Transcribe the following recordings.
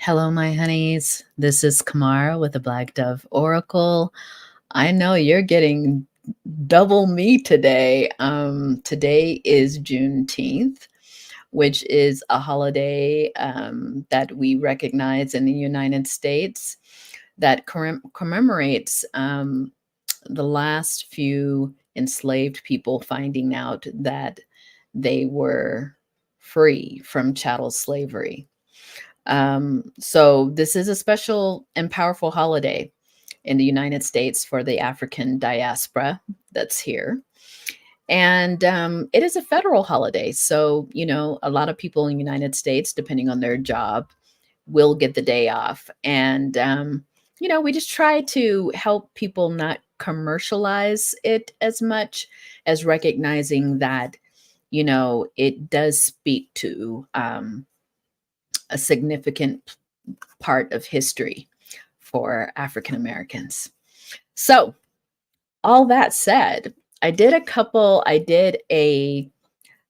Hello, my honeys. This is Kamara with the Black Dove Oracle. I know you're getting double me today. Today is Juneteenth, which is a holiday that we recognize in the United States that commemorates the last few enslaved people finding out that they were free from chattel slavery. So this is a special and powerful holiday in the United States for the African diaspora that's here. And it is a federal holiday. So, a lot of people in the United States, depending on their job, will get the day off. And, we just try to help people not commercialize it as much as recognizing that, it does speak to a significant part of history for African Americans. So, all that said, I did a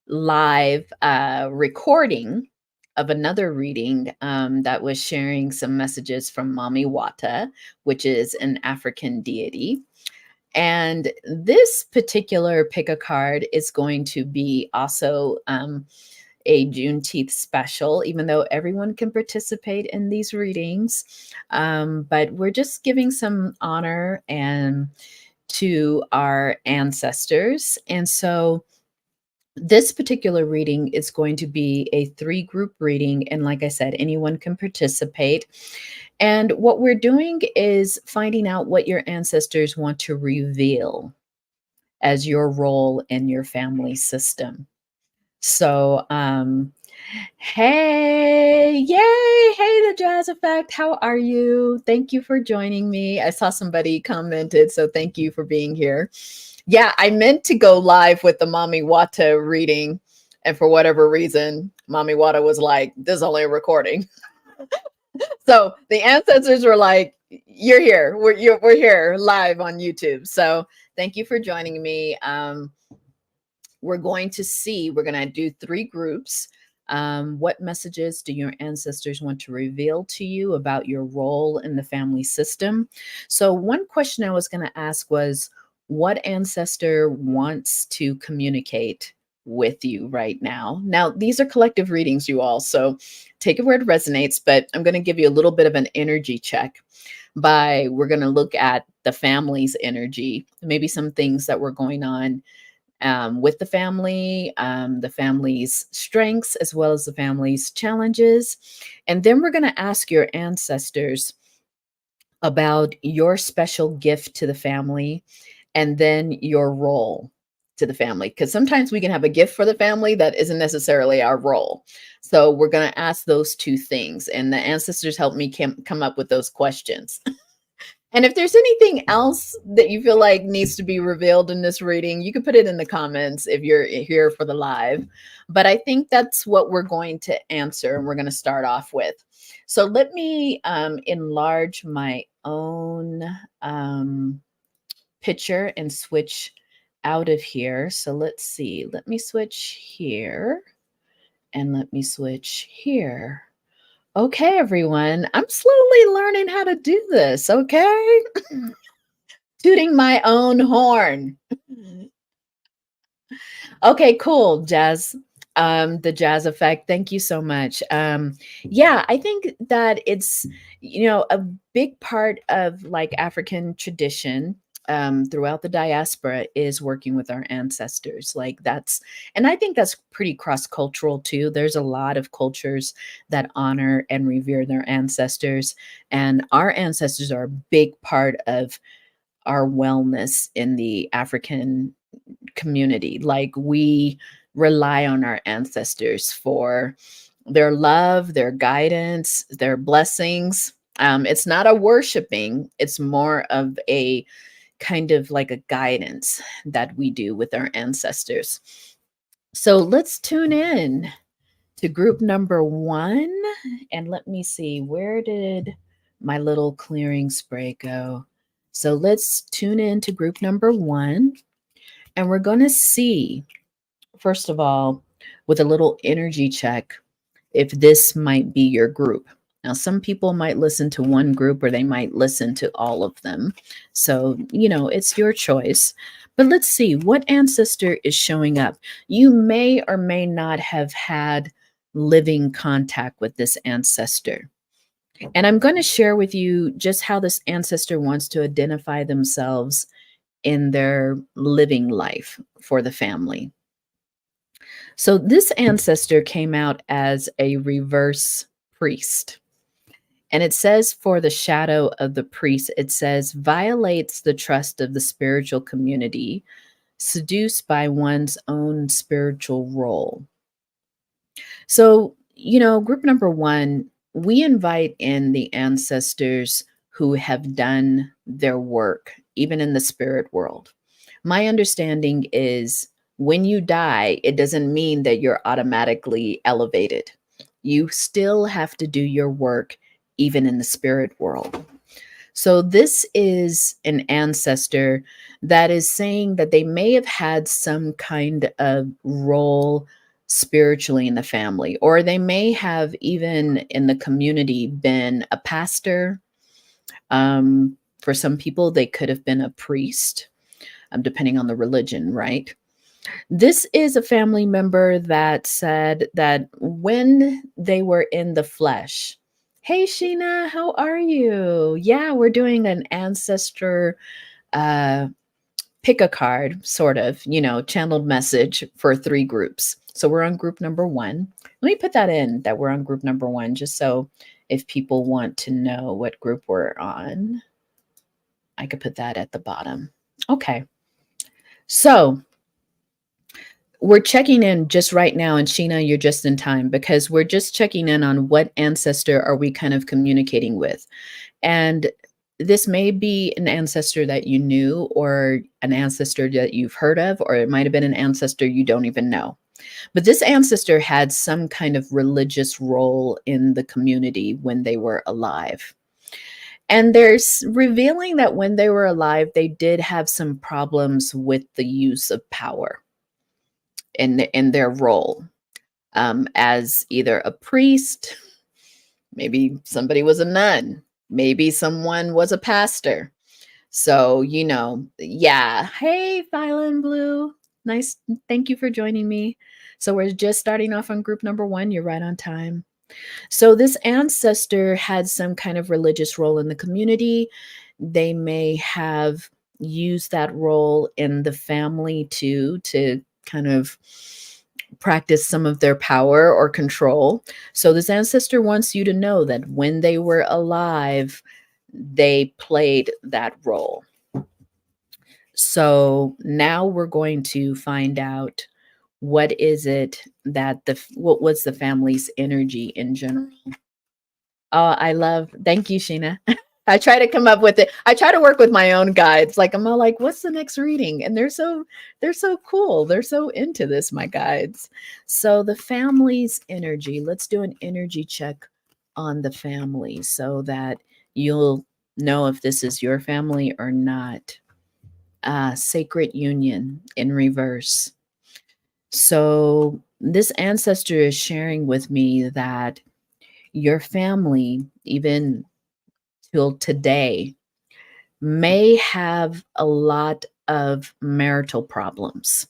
live recording of another reading that was sharing some messages from Mami Wata, which is an African deity. And this particular pick a card is going to be also a Juneteenth special, even though everyone can participate in these readings. But we're just giving some honor and to our ancestors. And so this particular reading is going to be a 3-group reading. And like I said, anyone can participate. And what we're doing is finding out what your ancestors want to reveal as your role in your family system. So, hey, yay, hey, the Jazz Effect. How are you? Thank you for joining me. I saw somebody commented, so thank you for being here. Yeah, I meant to go live with the Mami Wata reading, and for whatever reason, Mami Wata was like, "This is only a recording." So the ancestors were like, "You're here. We're here live on YouTube." So thank you for joining me. We're going to do 3 groups. What messages do your ancestors want to reveal to you about your role in the family system? So one question I was going to ask was, what ancestor wants to communicate with you right now? Now, these are collective readings, you all, so take it where it resonates, but I'm going to give you a little bit of an energy check. We're going to look at the family's energy, maybe some things that were going on with the family's strengths, as well as the family's challenges. And then we're going to ask your ancestors about your special gift to the family and then your role to the family. Because sometimes we can have a gift for the family that isn't necessarily our role. So we're going to ask those 2 things. And the ancestors helped me come up with those questions. And if there's anything else that you feel like needs to be revealed in this reading, you can put it in the comments if you're here for the live. But I think that's what we're going to answer, and we're going to start off with. So let me enlarge my own picture and switch out of here. So let's see. Let me switch here, and let me switch here. Okay, everyone, I'm slowly learning how to do this, okay? Tooting my own horn. Okay, cool, Jazz. The Jazz Effect. Thank you so much. Yeah, I think that it's, a big part of like African tradition throughout the diaspora is working with our ancestors. And I think that's pretty cross-cultural too. There's a lot of cultures that honor and revere their ancestors, and our ancestors are a big part of our wellness in the African community. Like, we rely on our ancestors for their love, their guidance, their blessings. It's not a worshiping, it's more of a kind of like a guidance that we do with our ancestors. So let's tune in to group number 1. And let me see, where did my little clearing spray go? So let's tune in to group number 1. And we're going to see, first of all, with a little energy check, if this might be your group. Now, some people might listen to one group or they might listen to all of them. So, it's your choice. But let's see what ancestor is showing up. You may or may not have had living contact with this ancestor. And I'm going to share with you just how this ancestor wants to identify themselves in their living life for the family. So, this ancestor came out as a reverse priest. And it says, for the shadow of the priest, it says, violates the trust of the spiritual community, seduced by one's own spiritual role. So, group number one, we invite in the ancestors who have done their work, even in the spirit world. My understanding is when you die, it doesn't mean that you're automatically elevated. You still have to do your work, even in the spirit world. So, this is an ancestor that is saying that they may have had some kind of role spiritually in the family, or they may have even in the community been a pastor. For some people, they could have been a priest, depending on the religion, right? This is a family member that said that when they were in the flesh, hey, Sheena, how are you? Yeah, we're doing an ancestor uh, pick a card, sort of, channeled message for 3 groups. So we're on group number 1. Let me put that in that we're on group number 1, just so if people want to know what group we're on, I could put that at the bottom. Okay. So we're checking in just right now, and Sheena, you're just in time because we're just checking in on what ancestor are we kind of communicating with. And this may be an ancestor that you knew or an ancestor that you've heard of, or it might have been an ancestor you don't even know. But this ancestor had some kind of religious role in the community when they were alive. And there's revealing that when they were alive, they did have some problems with the use of power in their role as either a priest, maybe somebody was a nun, maybe someone was a pastor. So, yeah. Hey, Phylon Blue. Nice. Thank you for joining me. So, we're just starting off on group number 1. You're right on time. So, this ancestor had some kind of religious role in the community. They may have used that role in the family too, to kind of practice some of their power or control. So, this ancestor wants you to know that when they were alive, they played that role. So now we're going to find out what is it that what was the family's energy in general. Oh, thank you, Sheena. I try to come up with it. I try to work with my own guides. Like I'm all like, what's the next reading? And they're so cool. They're so into this, my guides. So the family's energy, let's do an energy check on the family so that you'll know if this is your family or not. Sacred union in reverse. So this ancestor is sharing with me that your family, even till today, may have a lot of marital problems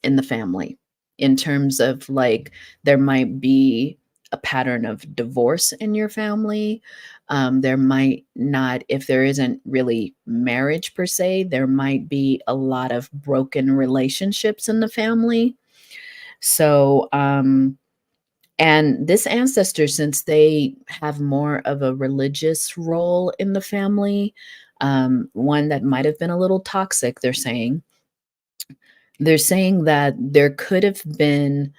in the family, in terms of like there might be a pattern of divorce in your family. There might not, if there isn't really marriage per se, there might be a lot of broken relationships in the family. So, and this ancestor, since they have more of a religious role in the family, one that might have been a little toxic, they're saying that there could have been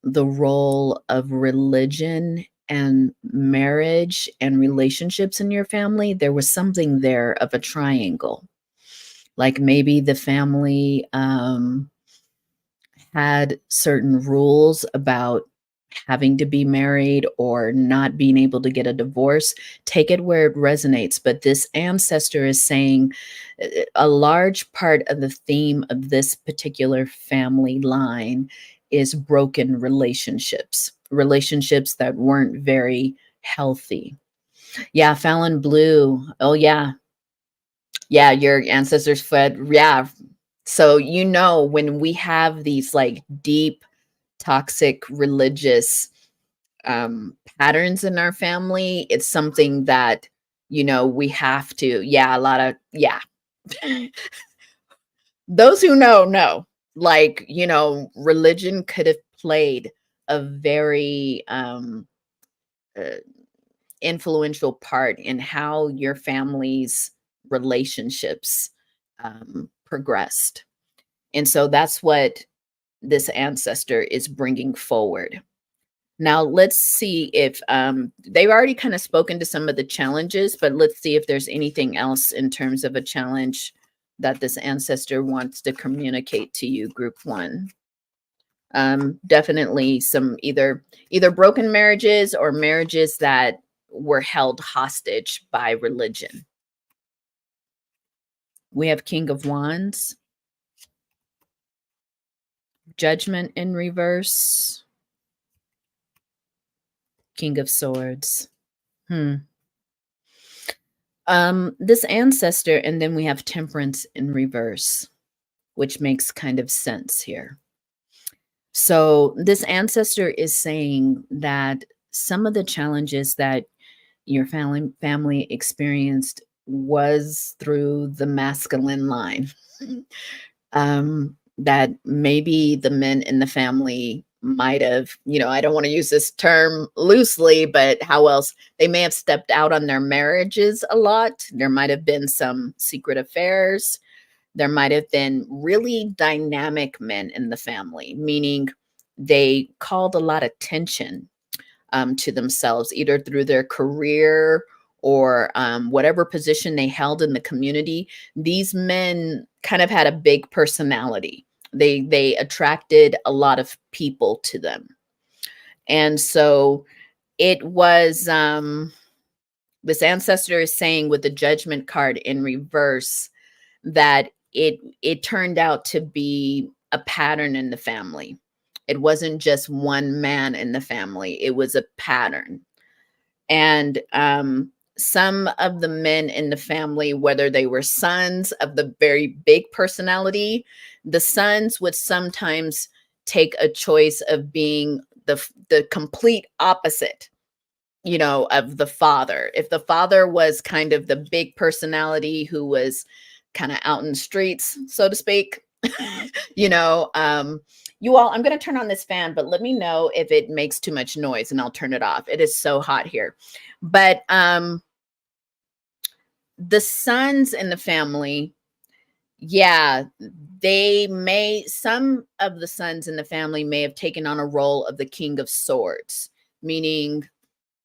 the role of religion and marriage and relationships in your family. There was something there of a triangle. Like maybe the family had certain rules about having to be married or not being able to get a divorce. Take it where it resonates. But this ancestor is saying a large part of the theme of this particular family line is broken relationships, relationships that weren't very healthy. Yeah, Fallon Blue. Oh yeah. Yeah, your ancestors fed. Yeah. So when we have these like deep toxic religious patterns in our family, it's something that we have to, yeah, a lot of, yeah. Those who know, like, religion could have played a very uh, influential part in how your family's relationships progressed. And so that's what this ancestor is bringing forward. Now, let's see if they've already kind of spoken to some of the challenges, but let's see if there's anything else in terms of a challenge that this ancestor wants to communicate to you, group one. Definitely some either broken marriages or marriages that were held hostage by religion. We have King of Wands, Judgment in reverse, King of Swords. This ancestor, and then we have Temperance in reverse, which makes kind of sense here. So this ancestor is saying that some of the challenges that your family experienced was through the masculine line. That maybe the men in the family might have, I don't want to use this term loosely, but how else? They may have stepped out on their marriages a lot. There might have been some secret affairs. There might have been really dynamic men in the family, meaning they called a lot of attention to themselves, either through their career or whatever position they held in the community. These men kind of had a big personality. They attracted a lot of people to them. And so it was this ancestor is saying with the Judgment card in reverse that it turned out to be a pattern in the family. It wasn't just one man in the family, it was a pattern. And some of the men in the family, whether they were sons of the very big personality, the sons would sometimes take a choice of being the complete opposite, of the father. If the father was kind of the big personality who was kind of out in the streets, so to speak, you all, I'm going to turn on this fan, but let me know if it makes too much noise and I'll turn it off. It is so hot here. But the sons in the family, yeah, some of the sons in the family may have taken on a role of the King of Swords, meaning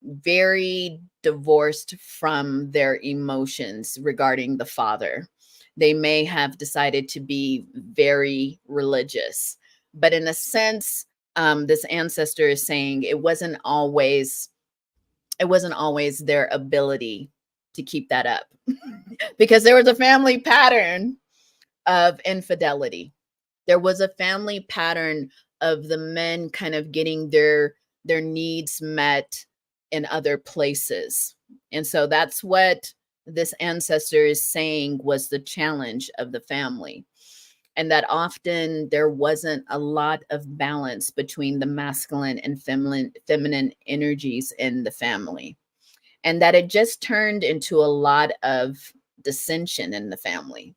very divorced from their emotions regarding the father. They may have decided to be very religious, but in a sense, this ancestor is saying it wasn't always their ability to keep that up because there was a family pattern of infidelity. There was a family pattern of the men kind of getting their needs met in other places. And so that's what this ancestor is saying was the challenge of the family. And that often there wasn't a lot of balance between the masculine and feminine energies in the family. And that it just turned into a lot of dissension in the family,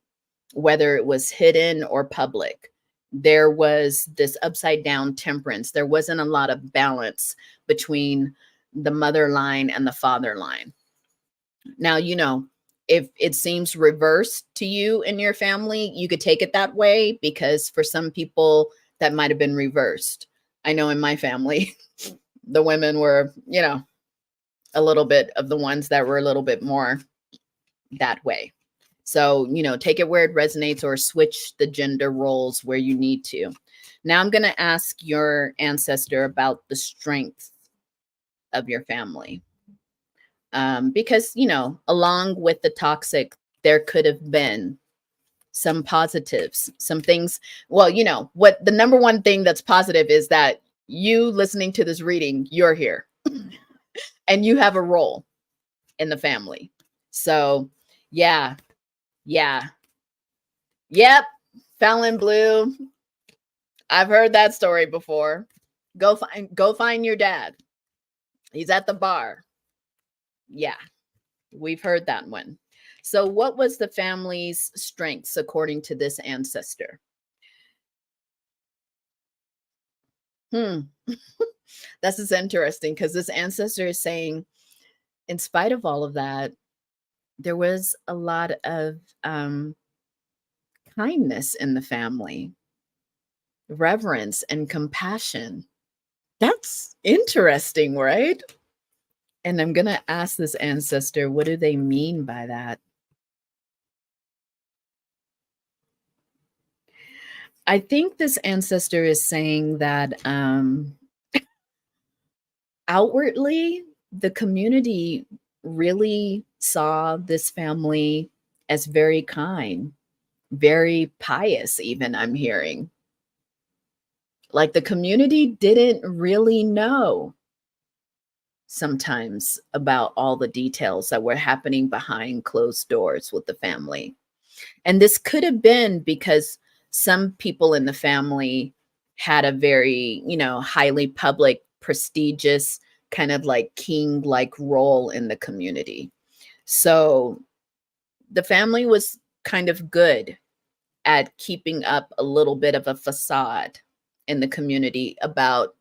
whether it was hidden or public. There was this upside down temperance. There wasn't a lot of balance between the mother line and the father line. Now, if it seems reversed to you in your family, you could take it that way, because for some people that might have been reversed. I know in my family, the women were, a little bit of the ones that were a little bit more that way. So, take it where it resonates or switch the gender roles where you need to. Now I'm going to ask your ancestor about the strength of your family. Because, along with the toxic, there could have been some positives, some things. Well, what the number one thing that's positive is that you listening to this reading, you're here. and you have a role in the family. So, yeah, yeah, yep. Fallon Blue. I've heard that story before. Go find your dad. He's at the bar. Yeah, we've heard that one. So, what was the family's strengths according to this ancestor? Hmm. This is interesting because this ancestor is saying, in spite of all of that, there was a lot of kindness in the family, reverence and compassion. That's interesting, right? And I'm going to ask this ancestor, what do they mean by that? I think this ancestor is saying that outwardly, the community really saw this family as very kind, very pious, even I'm hearing. Like the community didn't really know sometimes about all the details that were happening behind closed doors with the family. And this could have been because some people in the family had a very, highly public, prestigious, kind of like king like role in the community. So the family was kind of good at keeping up a little bit of a facade in the community about,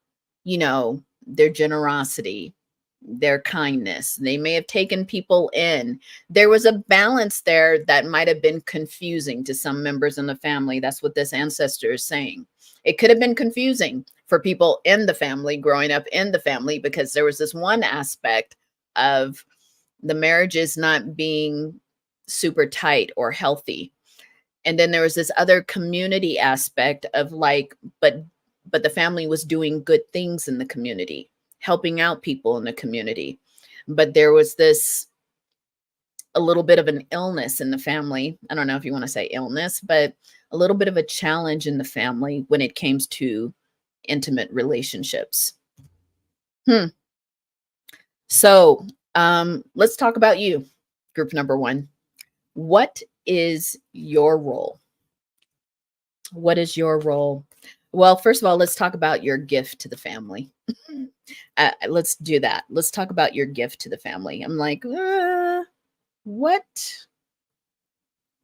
their generosity, their kindness. They may have taken people in. There was a balance there that might have been confusing to some members in the family. That's what this ancestor is saying. It could have been confusing for people in the family, growing up in the family, because there was this one aspect of the marriages not being super tight or healthy, and then there was this other community aspect of like, but the family was doing good things in the community, helping out people in the community, but there was this a little bit of an illness in the family. I don't know if you want to say illness, but a little bit of a challenge in the family when it came to intimate relationships. So let's talk about you, group number one. What is your role? What is your role? Well, first of all, let's talk about your gift to the family. Let's do that. Let's talk about your gift to the family. I'm like, what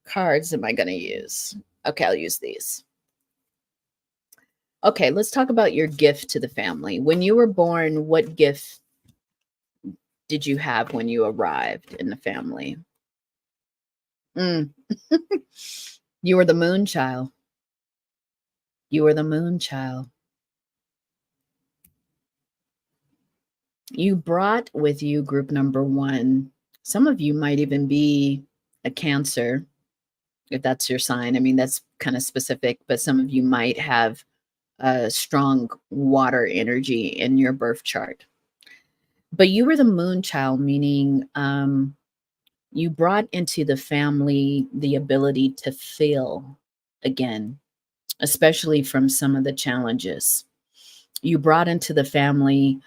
cards am I going to use? Okay, I'll use these. Okay, let's talk about your gift to the family. When you were born, what gift did you have when you arrived in the family? Mm. You were the moon child. You were the moon child. You brought with you group number one. Some of you might even be a Cancer, if that's your sign. I mean, that's kind of specific, but some of you might have a strong water energy in your birth chart. But you were the moon child, meaning you brought into the family the ability to feel again, especially from some of the challenges. You brought into the family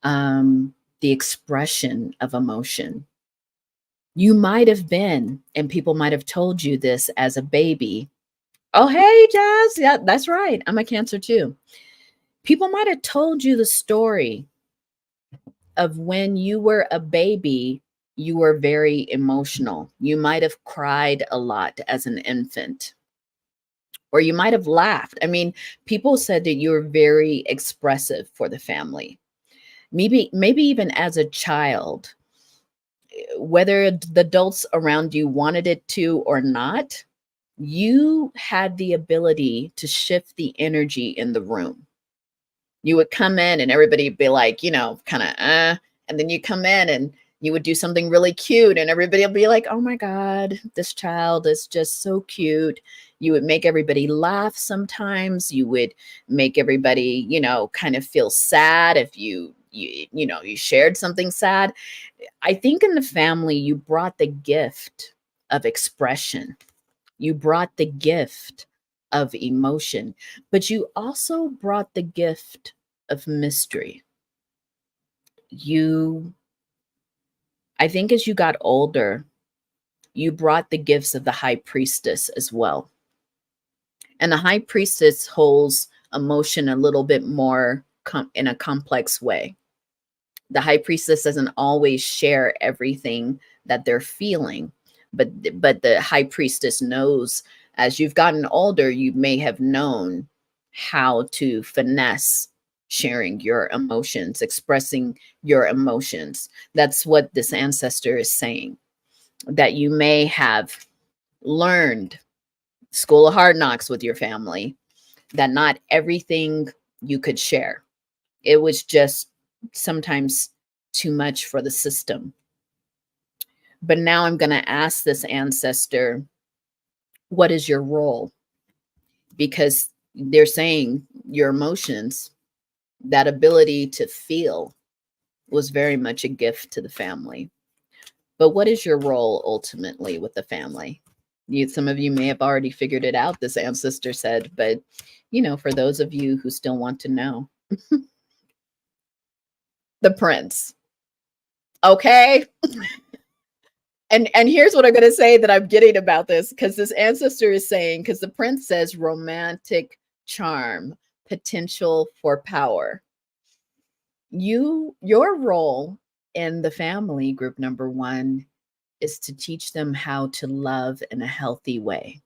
the expression of emotion. You might have been, and people might have told you this as a baby. Oh, hey, Jazz. Yeah, that's right. I'm a Cancer too. People might have told you the story of when you were a baby, you were very emotional. You might have cried a lot as an infant, or you might have laughed. I mean, people said that you were very expressive for the family. Maybe even as a child, whether the adults around you wanted it to or not, you had the ability to shift the energy in the room. You would come in and everybody would be like, kind of, and then you come in and you would do something really cute and everybody will be like, oh my God, this child is just so cute. You would make everybody laugh sometimes. You would make everybody, kind of feel sad if you shared something sad. I think in the family, you brought the gift of expression. You brought the gift of emotion, but you also brought the gift of mystery. You, I think as you got older, you brought the gifts of the high priestess as well. And the high priestess holds emotion a little bit more in a complex way. The high priestess doesn't always share everything that they're feeling, but the high priestess knows, as you've gotten older, you may have known how to finesse sharing your emotions, expressing your emotions. That's what this ancestor is saying, that you may have learned school of hard knocks with your family, that not everything you could share. It was just sometimes too much for the system. But now I'm going to ask this ancestor, what is your role? Because they're saying your emotions, that ability to feel, was very much a gift to the family. But what is your role ultimately with the family? Some of you may have already figured it out, this ancestor said, but for those of you who still want to know, the prince. Okay. And here's what I'm going to say that I'm getting about this, because this ancestor is saying, because the prince says romantic charm, potential for power. Your role in the family, group number one, is to teach them how to love in a healthy way.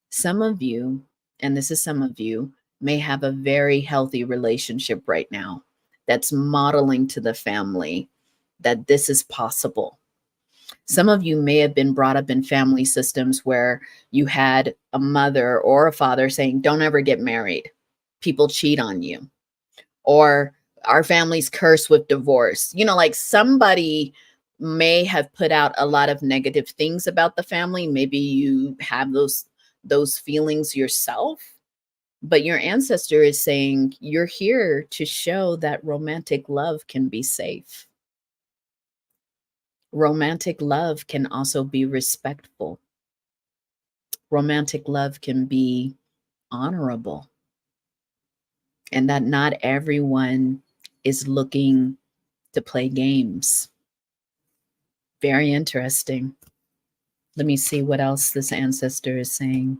Some of you, and this is some of you, may have a very healthy relationship right now that's modeling to the family that this is possible. Some of you may have been brought up in family systems where you had a mother or a father saying, don't ever get married. People cheat on you. Or our family's cursed with divorce. Like somebody may have put out a lot of negative things about the family. Maybe you have those feelings yourself, but your ancestor is saying you're here to show that romantic love can be safe. Romantic love can also be respectful. Romantic love can be honorable. And that not everyone is looking to play games. Very interesting. Let me see what else this ancestor is saying.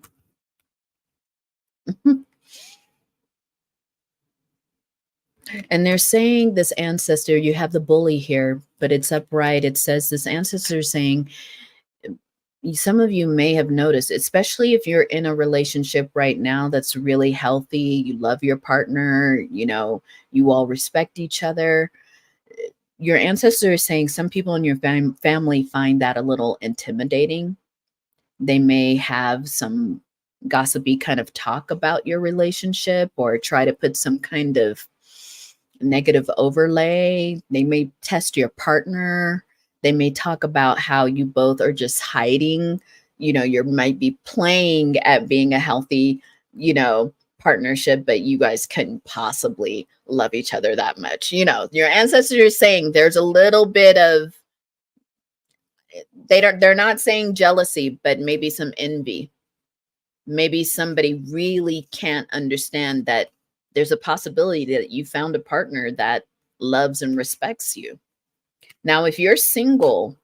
And they're saying this ancestor, you have the bully here, but it's upright. It says this ancestor is saying, some of you may have noticed, especially if you're in a relationship right now that's really healthy, you love your partner, you all respect each other. Your ancestor is saying some people in your family find that a little intimidating. They may have some gossipy kind of talk about your relationship or try to put some kind of negative overlay. They may test your partner. They may talk about how you both are just hiding. You might be playing at being a healthy, partnership, but you guys couldn't possibly love each other that much. Your ancestors are saying there's a little bit of, they're not saying jealousy, but maybe some envy. Maybe somebody really can't understand that there's a possibility that you found a partner that loves and respects you. Now, if you're single,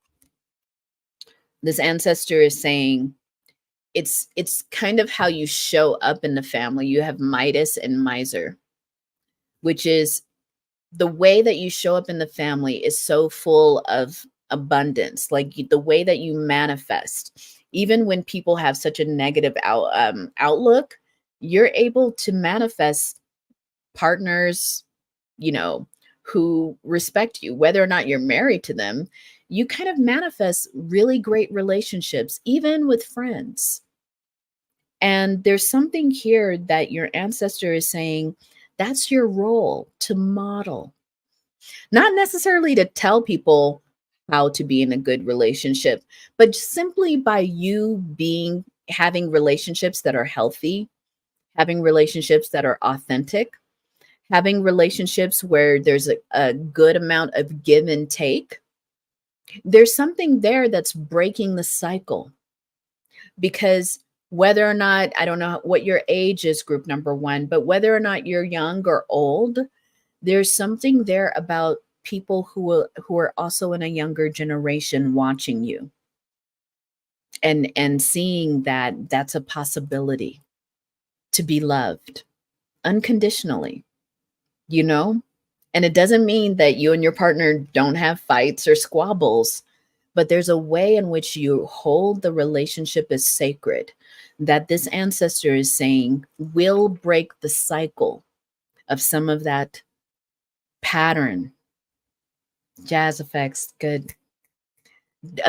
this ancestor is saying it's kind of how you show up in the family. You have Midas and Miser, which is the way that you show up in the family is so full of abundance, like the way that you manifest. Even when people have such a negative outlook, you're able to manifest partners, who respect you, whether or not you're married to them. You kind of manifest really great relationships, even with friends. And there's something here that your ancestor is saying that's your role, to model, not necessarily to tell people how to be in a good relationship, but simply by you having relationships that are healthy, having relationships that are authentic, having relationships where there's a good amount of give and take. There's something there that's breaking the cycle, because whether or not, I don't know what your age is, group number one, but whether or not you're young or old, there's something there about people who are also in a younger generation watching you and seeing that that's a possibility to be loved unconditionally, you know? And it doesn't mean that you and your partner don't have fights or squabbles, but there's a way in which you hold the relationship as sacred that this ancestor is saying will break the cycle of some of that pattern. Jazz effects, good.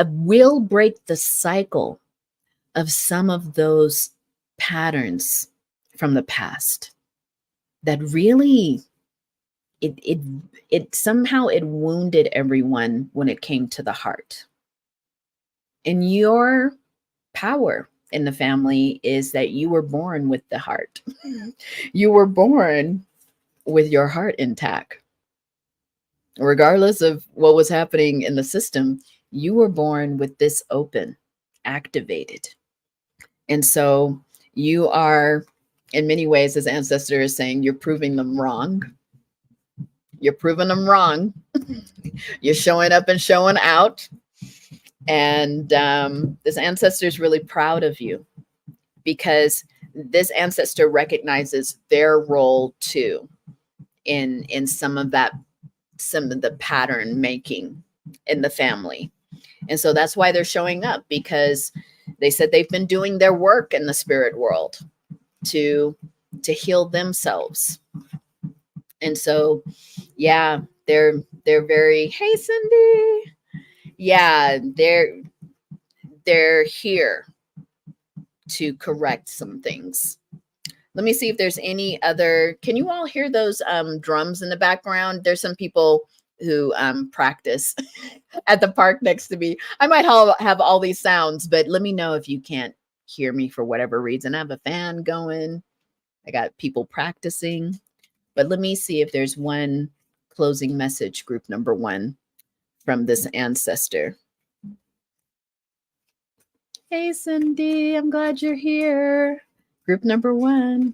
Will break the cycle of some of those patterns from the past that really it somehow it wounded everyone when it came to the heart. And your power in the family is that you were born with the heart. You were born with your heart intact. Regardless of what was happening in the system, you were born with this open, activated. And so you are, in many ways, as ancestor is saying, you're proving them wrong. You're proving them wrong. You're showing up and showing out. And this ancestor is really proud of you because this ancestor recognizes their role too in some of the pattern making in the family. And so that's why they're showing up, because they said they've been doing their work in the spirit world to heal themselves. And so, yeah, they're very, hey Cindy. Yeah, they're here to correct some things. Let me see if there's any other. Can you all hear those drums in the background? There's some people who practice at the park next to me. I might have all these sounds, but let me know if you can't hear me for whatever reason. I have a fan going. I got people practicing. But let me see if there's one closing message, group number 1, from this ancestor. Hey, Cindy, I'm glad you're here. Group number 1.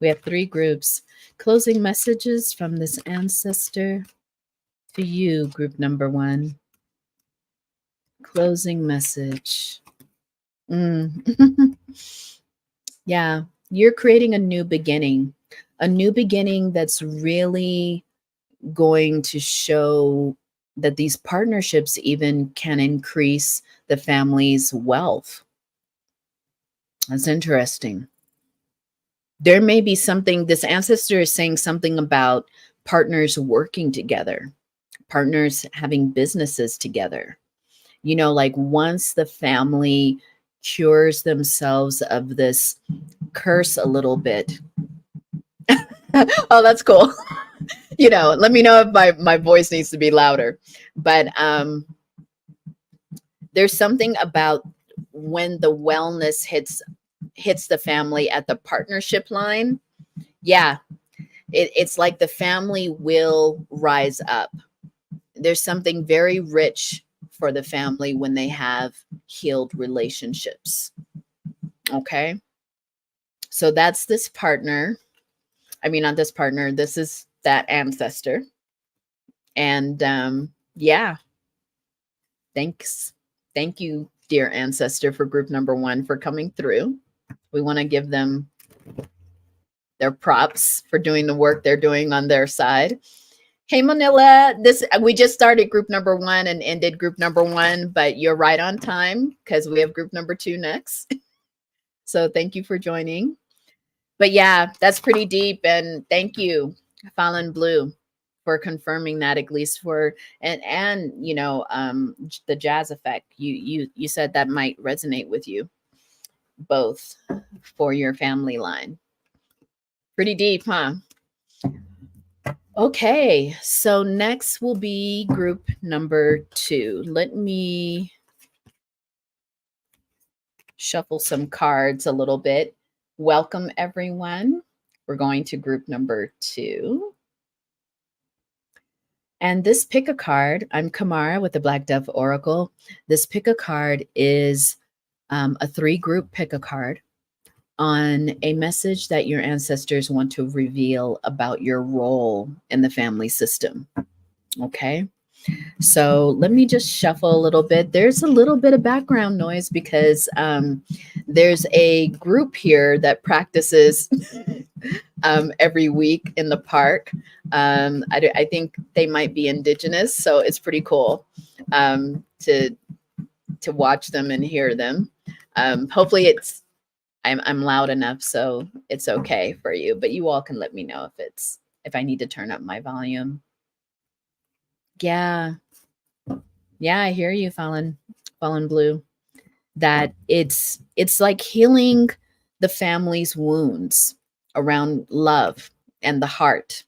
We have 3 groups. Closing messages from this ancestor to you, group number 1. Closing message. Yeah, you're creating a new beginning that's really going to show that these partnerships even can increase the family's wealth. That's interesting. There may be something, this ancestor is saying something about partners working together, partners having businesses together. You know, like once the family cures themselves of this curse a little bit. Oh, that's cool. You know, let me know if my voice needs to be louder. But there's something about when the wellness hits the family at the partnership line. Yeah, it's like the family will rise up. There's something very rich for the family when they have healed relationships. Okay. So that's this partner. I mean, not this partner. This is that ancestor. And yeah, thanks. Thank you, dear ancestor, for group number 1 for coming through. We want to give them their props for doing the work they're doing on their side. Hey, Manila, we just started group number 1 and ended group number 1, but you're right on time because we have group number 2 next. So thank you for joining. But yeah, that's pretty deep. And thank you, Fallen Blue, for confirming that, at least for and you know, the jazz effect. You said that might resonate with you both for your family line. Pretty deep, huh? Okay, so next will be group number 2. Let me shuffle some cards a little bit. Welcome, everyone. We're going to group number 2. And this pick a card, I'm Kamara with the Black Dove Oracle. This pick a card is a 3-group pick a card on a message that your ancestors want to reveal about your role in the family system. Okay. So let me just shuffle a little bit. There's a little bit of background noise because there's a group here that practices every week in the park. I think they might be indigenous, so it's pretty cool to watch them and hear them. Hopefully, I'm loud enough so it's okay for you, but you all can let me know if I need to turn up my volume. Yeah, yeah, I hear you, Fallen Blue. That it's like healing the family's wounds around love and the heart.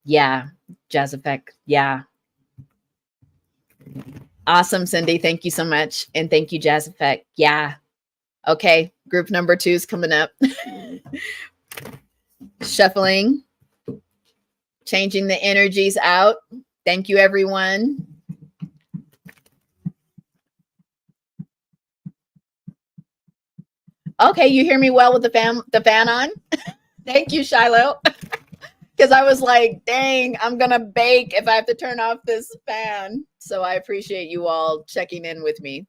Yeah, Jazz Effect. Yeah. Awesome, Cindy. Thank you so much. And thank you, Jazz Effect. Yeah. Okay. Group number 2 is coming up. Shuffling, changing the energies out. Thank you, everyone. Okay, you hear me well with the fan on? Thank you, Shiloh. Because I was like, dang, I'm gonna bake if I have to turn off this fan. So I appreciate you all checking in with me.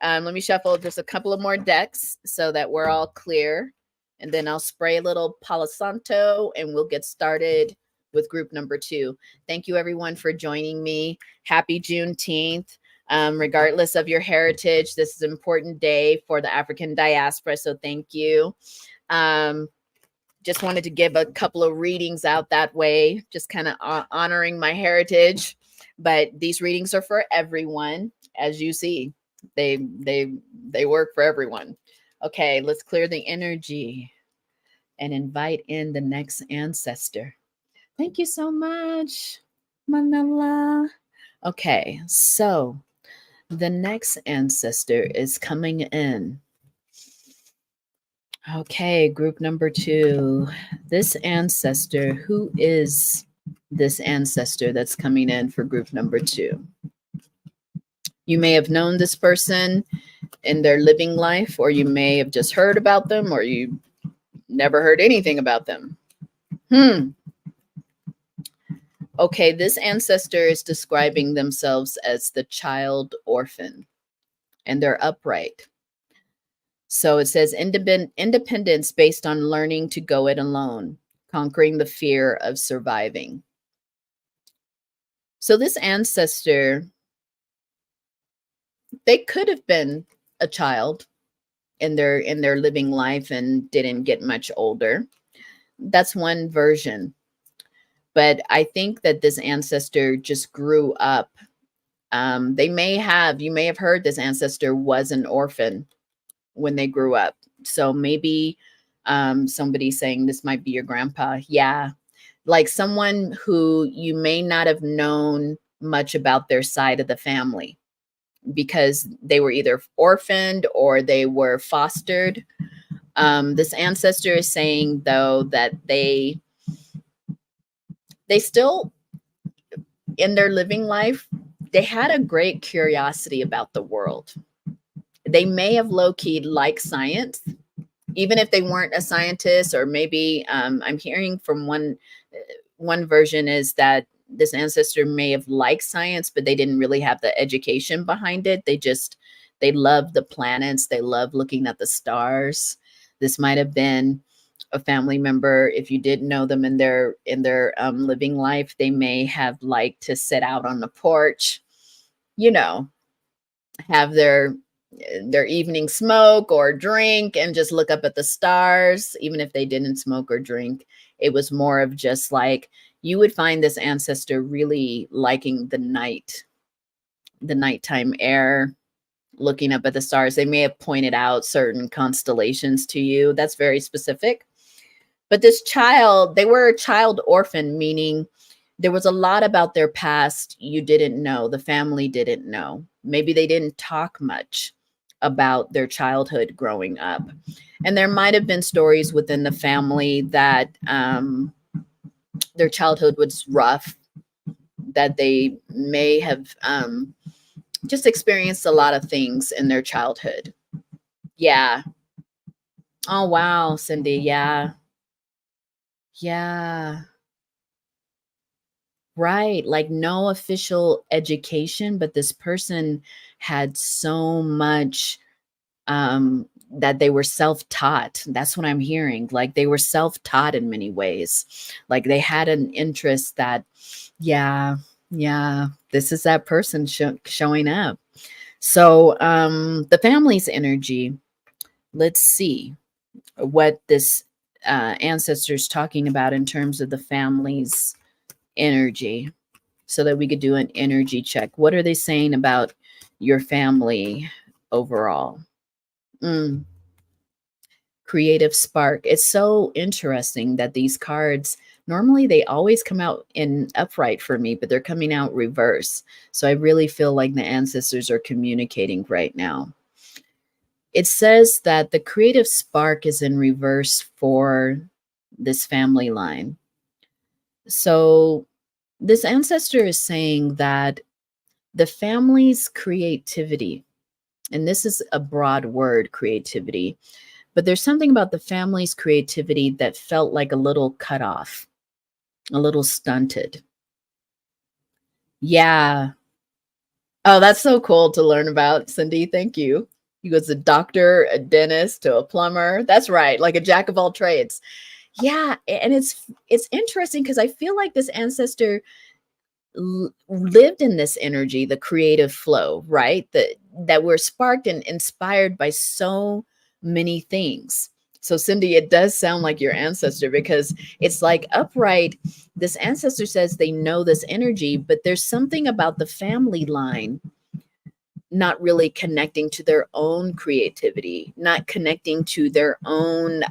Let me shuffle just a couple of more decks so that we're all clear. And then I'll spray a little Palo Santo and we'll get started with group number 2. Thank you, everyone, for joining me. Happy Juneteenth. Regardless of your heritage, this is an important day for the African diaspora. So thank you. Just wanted to give a couple of readings out that way, just kind of honoring my heritage. But these readings are for everyone, as you see. They work for everyone. Okay, let's clear the energy and invite in the next ancestor. Thank you so much, Manala. Okay, so the next ancestor is coming in. Okay, group number 2. This ancestor, who is this ancestor that's coming in for group number 2? You may have known this person in their living life, or you may have just heard about them, or you never heard anything about them. Okay, this ancestor is describing themselves as the child orphan, and they're upright. So it says independence based on learning to go it alone, conquering the fear of surviving. So this ancestor, they could have been a child in their living life and didn't get much older. That's one version. But I think that this ancestor just grew up. You may have heard this ancestor was an orphan when they grew up. So maybe somebody saying this might be your grandpa. Yeah. Like someone who you may not have known much about their side of the family because they were either orphaned or they were fostered. This ancestor is saying, though, that they still, in their living life, they had a great curiosity about the world. They may have low-key liked science, even if they weren't a scientist, or maybe I'm hearing from one version is that this ancestor may have liked science, but they didn't really have the education behind it. They loved the planets. They loved looking at the stars. This might have been a family member. If you didn't know them in their living life, they may have liked to sit out on the porch, you know, have their evening smoke or drink and just look up at the stars. Even if they didn't smoke or drink, it was more of just like, you would find this ancestor really liking the nighttime air, looking up at the stars. They may have pointed out certain constellations to you. That's very specific. But this child, they were a child orphan, meaning there was a lot about their past you didn't know, the family didn't know. Maybe they didn't talk much about their childhood growing up. And there might have been stories within the family that their childhood was rough, that they may have just experienced a lot of things in their childhood. Yeah. Oh, wow, Cindy. Yeah. Yeah. Right, like no official education, but this person had so much that they were self-taught. That's what I'm hearing. Like they were self-taught in many ways. Like they had an interest that, yeah, yeah, this is that person showing up. So the family's energy, let's see what this ancestor's talking about in terms of the family's energy so that we could do an energy check. What are they saying about your family overall? Mm, creative spark. It's so interesting that these cards, normally they always come out in upright for me, but they're coming out reverse. So I really feel like the ancestors are communicating right now. It says that the creative spark is in reverse for this family line. So this ancestor is saying that the family's creativity, and this is a broad word, creativity, but there's something about the family's creativity that felt like a little cut off, a little stunted. Yeah. Oh, that's so cool to learn about, Cindy. Thank you. He was a doctor, a dentist, to a plumber. That's right, like a jack of all trades. Yeah, and it's interesting because I feel like this ancestor lived in this energy, the creative flow, right? That we're sparked and inspired by so many things. So Cindy, it does sound like your ancestor because it's like upright. This ancestor says they know this energy, but there's something about the family line not really connecting to their own creativity, not connecting to their own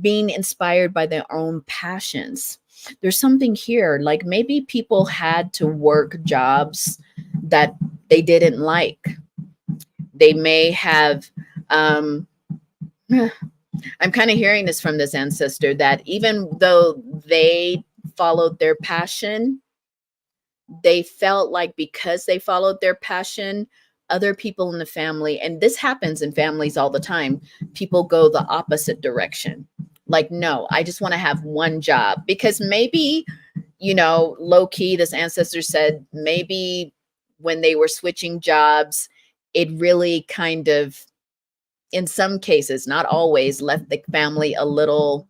being inspired by their own passions. There's something here, like maybe people had to work jobs that they didn't like. They may have, um, I'm kind of hearing this from this ancestor that even though they followed their passion, they felt like because they followed their passion, other people in the family, and this happens in families all the time, people go the opposite direction. Like, no, I just want to have one job because maybe, low key, this ancestor said maybe when they were switching jobs, it really kind of, in some cases, not always, left the family a little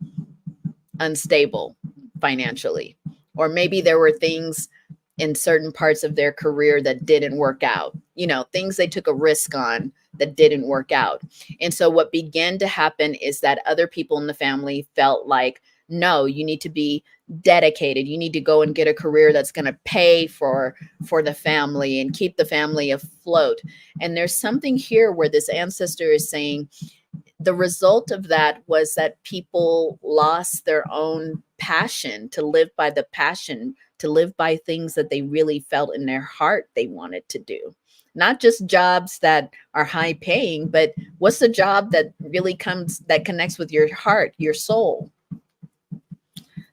unstable financially. Or maybe there were things in certain parts of their career that didn't work out, things they took a risk on that didn't work out. And so what began to happen is that other people in the family felt like, no, you need to be dedicated. You need to go and get a career that's going to pay for the family and keep the family afloat. And there's something here where this ancestor is saying, the result of that was that people lost their own passion to live by the passion, to live by things that they really felt in their heart they wanted to do. Not just jobs that are high paying, but what's the job that really that connects with your heart, your soul?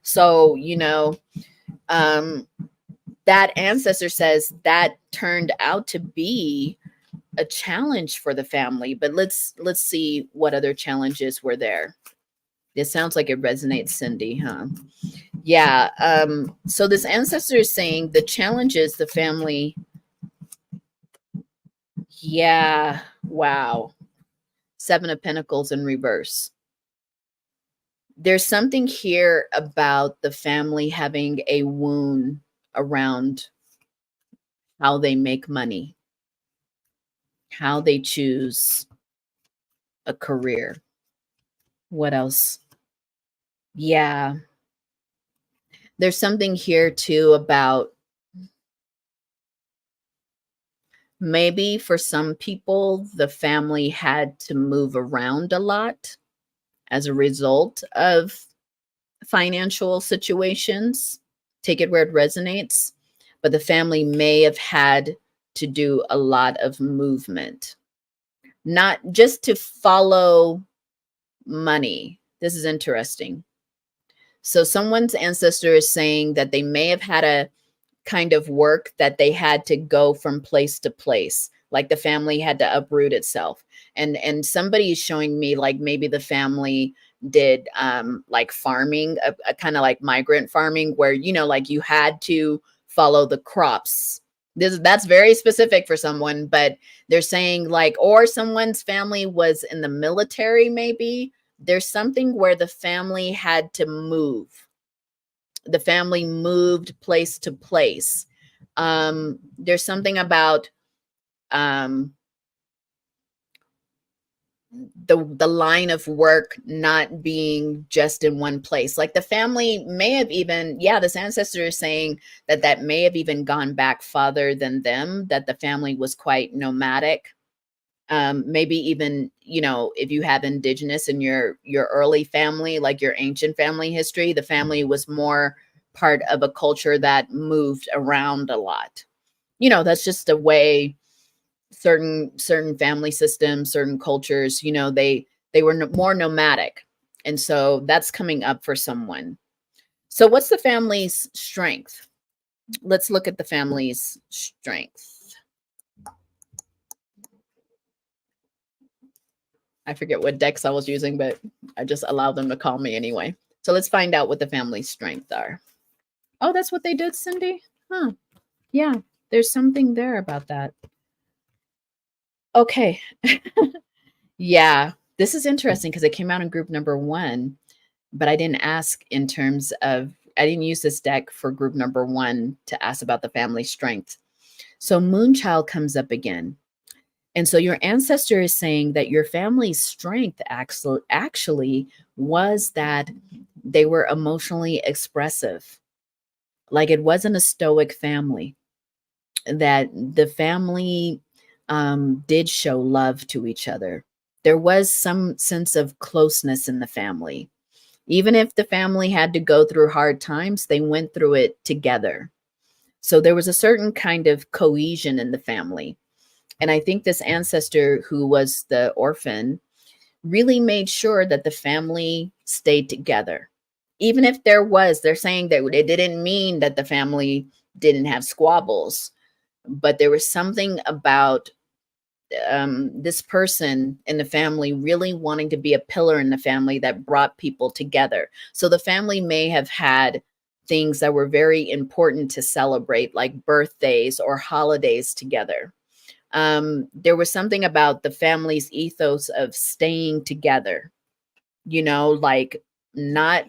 So, that ancestor says that turned out to be a challenge for the family, but let's see what other challenges were there. It sounds like it resonates, Cindy, huh? Yeah. So this ancestor is saying the challenges the family. Yeah. Wow. Seven of Pentacles in reverse. There's something here about the family having a wound around how they make money, how they choose a career. What else? Yeah. There's something here too about maybe for some people, the family had to move around a lot as a result of financial situations. Take it where it resonates. But the family may have had to do a lot of movement, not just to follow money. This is interesting. So someone's ancestor is saying that they may have had a kind of work that they had to go from place to place, like the family had to uproot itself. And somebody is showing me like maybe the family did like farming, a kind of like migrant farming where, like you had to follow the crops. That's very specific for someone, but they're saying like, or someone's family was in the military, maybe. There's something where the family had to move. The family moved place to place. There's something about um, the line of work not being just in one place. Like the family may have even, yeah, this ancestor is saying that that may have even gone back farther than them, that the family was quite nomadic. Maybe even, if you have indigenous in your early family, like your ancient family history, the family was more part of a culture that moved around a lot. That's just a way certain family systems, certain cultures, they were more nomadic. And so that's coming up for someone. So what's the family's strength? Let's look at the family's strength. I forget what decks I was using, but I just allowed them to call me anyway. So let's find out what the family's strengths are. Oh, that's what they did, Cindy? Huh. Yeah, there's something there about that. Okay. Yeah, this is interesting because it came out in group number 1, but I didn't ask in terms of, I didn't use this deck for group number 1 to ask about the family strength. So Moonchild comes up again. And so your ancestor is saying that your family's strength actually was that they were emotionally expressive. Like it wasn't a stoic family, that the family did show love to each other. There was some sense of closeness in the family. Even if the family had to go through hard times, they went through it together. So there was a certain kind of cohesion in the family. And I think this ancestor who was the orphan really made sure that the family stayed together. Even if they're saying that it didn't mean that the family didn't have squabbles, but there was something about this person in the family really wanting to be a pillar in the family that brought people together. So the family may have had things that were very important to celebrate, like birthdays or holidays together. There was something about the family's ethos of staying together, like not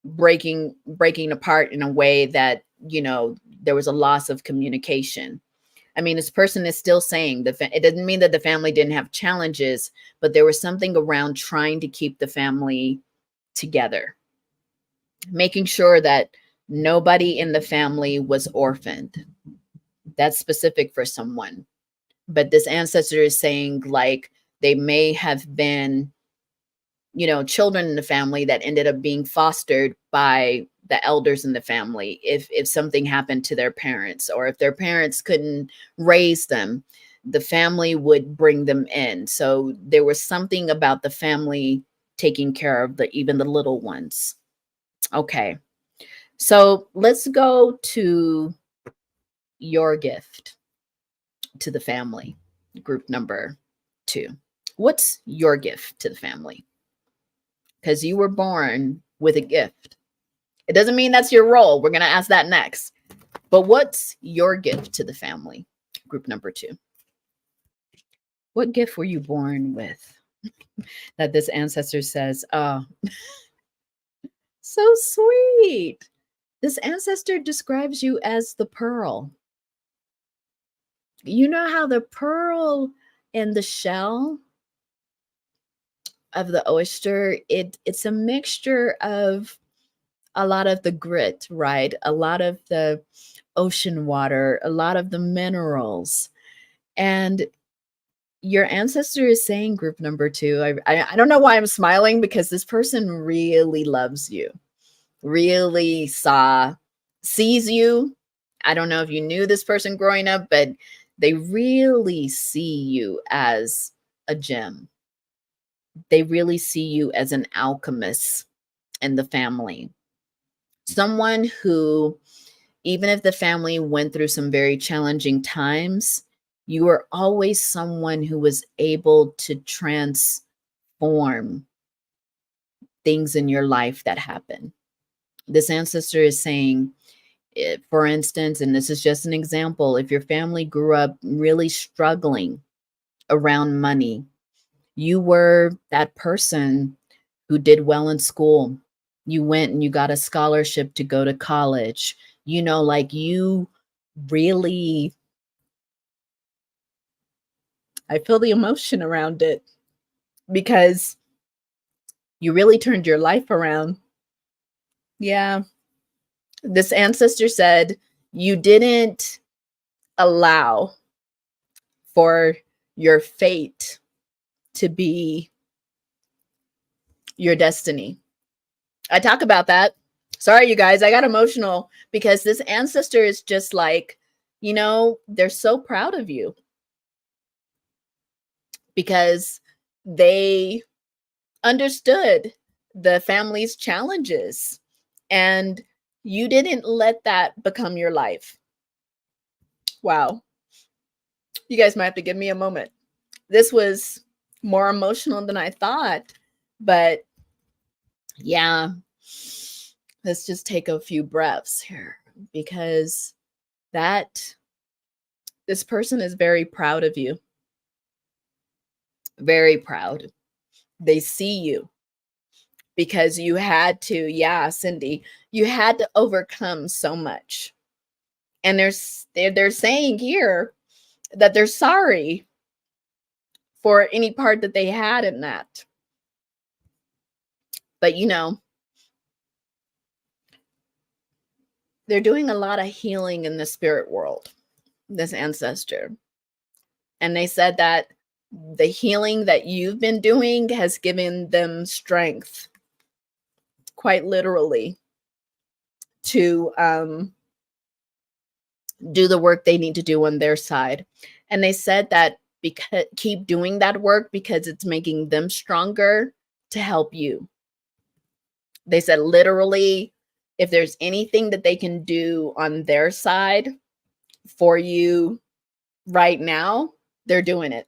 breaking apart in a way that, there was a loss of communication. I mean, this person is still saying it doesn't mean that the family didn't have challenges, but there was something around trying to keep the family together, making sure that nobody in the family was orphaned. That's specific for someone. But this ancestor is saying like they may have been, children in the family that ended up being fostered by the elders in the family if something happened to their parents, or if their parents couldn't raise them, the family would bring them in. So there was something about the family taking care of even the little ones. Okay, so let's go to your gift to the family, group number 2. What's your gift to the family? Because you were born with a gift. It doesn't mean that's your role. We're going to ask that next. But what's your gift to the family? Group number 2. What gift were you born with? That this ancestor says, oh, so sweet. This ancestor describes you as the pearl. You know how the pearl in the shell of the oyster, it's a mixture of a lot of the grit, right? A lot of the ocean water, a lot of the minerals. And your ancestor is saying, group number 2, I don't know why I'm smiling, because this person really loves you, really sees you. I don't know if you knew this person growing up, but they really see you as a gem. They really see you as an alchemist in the family. Someone who, even if the family went through some very challenging times, you were always someone who was able to transform things in your life that happen. This ancestor is saying, for instance, and this is just an example, if your family grew up really struggling around money, you were that person who did well in school. You went and you got a scholarship to go to college. Like you really, I feel the emotion around it because you really turned your life around. Yeah. This ancestor said you didn't allow for your fate to be your destiny. I talk about that. Sorry, you guys, I got emotional because this ancestor is just like, they're so proud of you because they understood the family's challenges and you didn't let that become your life. Wow. You guys might have to give me a moment. This was more emotional than I thought, but yeah, let's just take a few breaths here because this person is very proud of you. Very proud. They see you because you had to, yeah, Cindy, you had to overcome so much. And they're saying here that they're sorry for any part that they had in that. But they're doing a lot of healing in the spirit world, this ancestor. And they said that the healing that you've been doing has given them strength, quite literally, to do the work they need to do on their side. And they said that because keep doing that work because it's making them stronger to help you. They said literally, if there's anything that they can do on their side for you right now, they're doing it.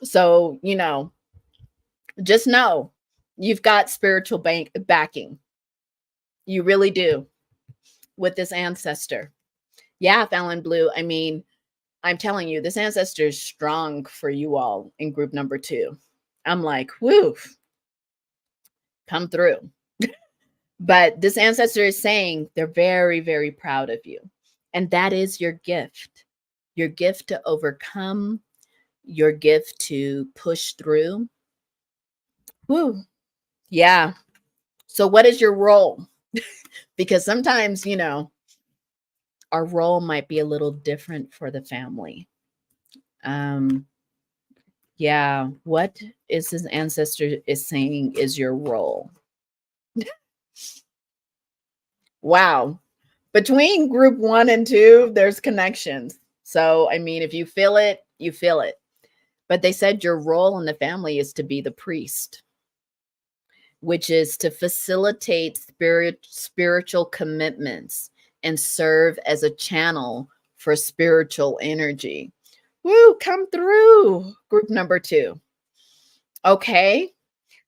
So, just know you've got spiritual backing. You really do with this ancestor. Yeah, Fallon Blue. I mean, I'm telling you, this ancestor is strong for you all in group number 2. I'm like, woo, come through. But this ancestor is saying they're very, very proud of you. And that is your gift to overcome, your gift to push through. Woo. Yeah. So what is your role? Because sometimes, our role might be a little different for the family. Yeah. What is his ancestor is saying is your role? Wow. Between group 1 and 2, there's connections. So, I mean, if you feel it, you feel it. But they said your role in the family is to be the priest, which is to facilitate spiritual commitments and serve as a channel for spiritual energy. Woo, come through, group number 2. Okay.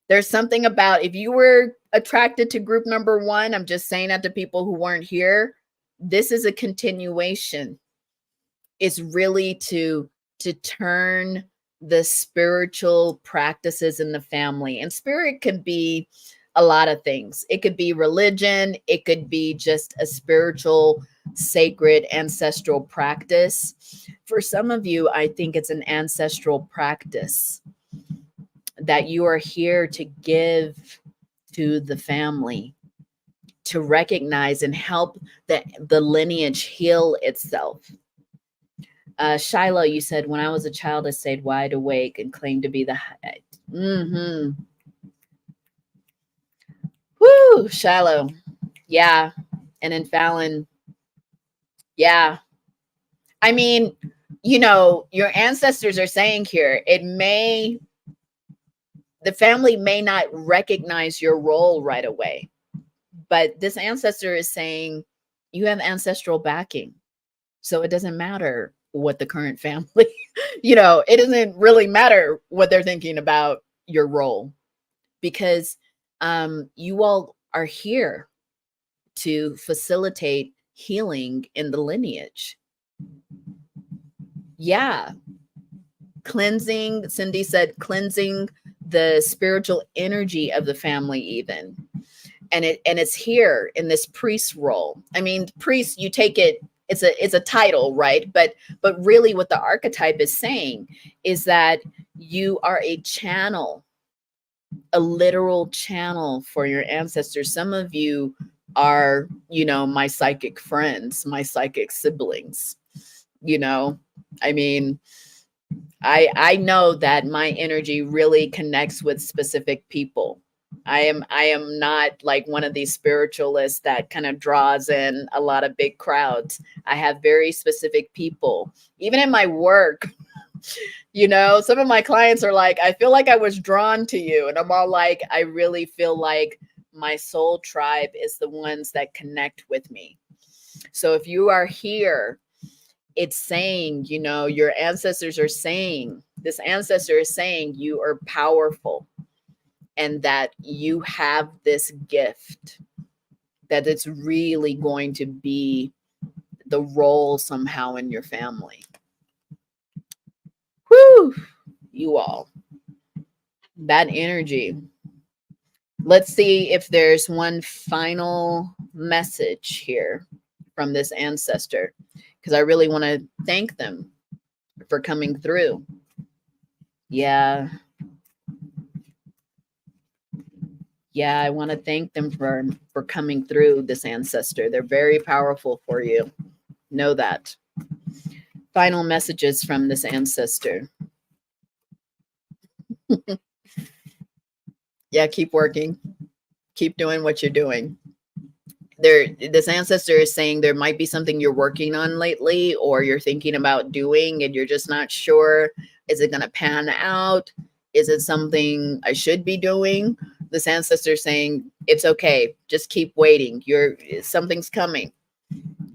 There's something about if you were attracted to group number 1, I'm just saying that to people who weren't here, this is a continuation. It's really to turn the spiritual practices in the family. And spirit can be a lot of things. It could be religion, it could be just a spiritual, sacred, ancestral practice. For some of you, I think it's an ancestral practice that you are here to give to the family, to recognize and help the lineage heal itself. Shiloh, you said, when I was a child, I stayed wide awake and claimed to be the head. Woo, Shiloh. Yeah. And then Fallon. Yeah. I mean, your ancestors are saying here, the family may not recognize your role right away, but this ancestor is saying you have ancestral backing. So it doesn't matter what the current family, it doesn't really matter what they're thinking about your role, because You all are here to facilitate healing in the lineage. Yeah. Cleansing, Cindy said, cleansing the spiritual energy of the family, even. And it's here in this priest role. I mean, priest, you take it, it's a title, right? But really what the archetype is saying is that you are a channel, a literal channel for your ancestors. Some of you are, my psychic friends, my psychic siblings, I mean, I know that my energy really connects with specific people. I am not like one of these spiritualists that kind of draws in a lot of big crowds. I have very specific people. Even in my work, some of my clients are like, I feel like I was drawn to you. And I'm all like, I really feel like my soul tribe is the ones that connect with me. So if you are here, it's saying, your ancestors are saying, this ancestor is saying you are powerful and that you have this gift, that it's really going to be the role somehow in your family. Whew, you all. That energy. Let's see if there's one final message here from this ancestor, because I really want to thank them for coming through. Yeah. Yeah, I want to thank them for coming through, this ancestor. They're very powerful for you. Know that. Final messages from this ancestor. Yeah, keep working. Keep doing what you're doing. This ancestor is saying there might be something you're working on lately, or you're thinking about doing and you're just not sure. Is it going to pan out? Is it something I should be doing? This ancestor is saying it's okay. Just keep waiting. Something's coming.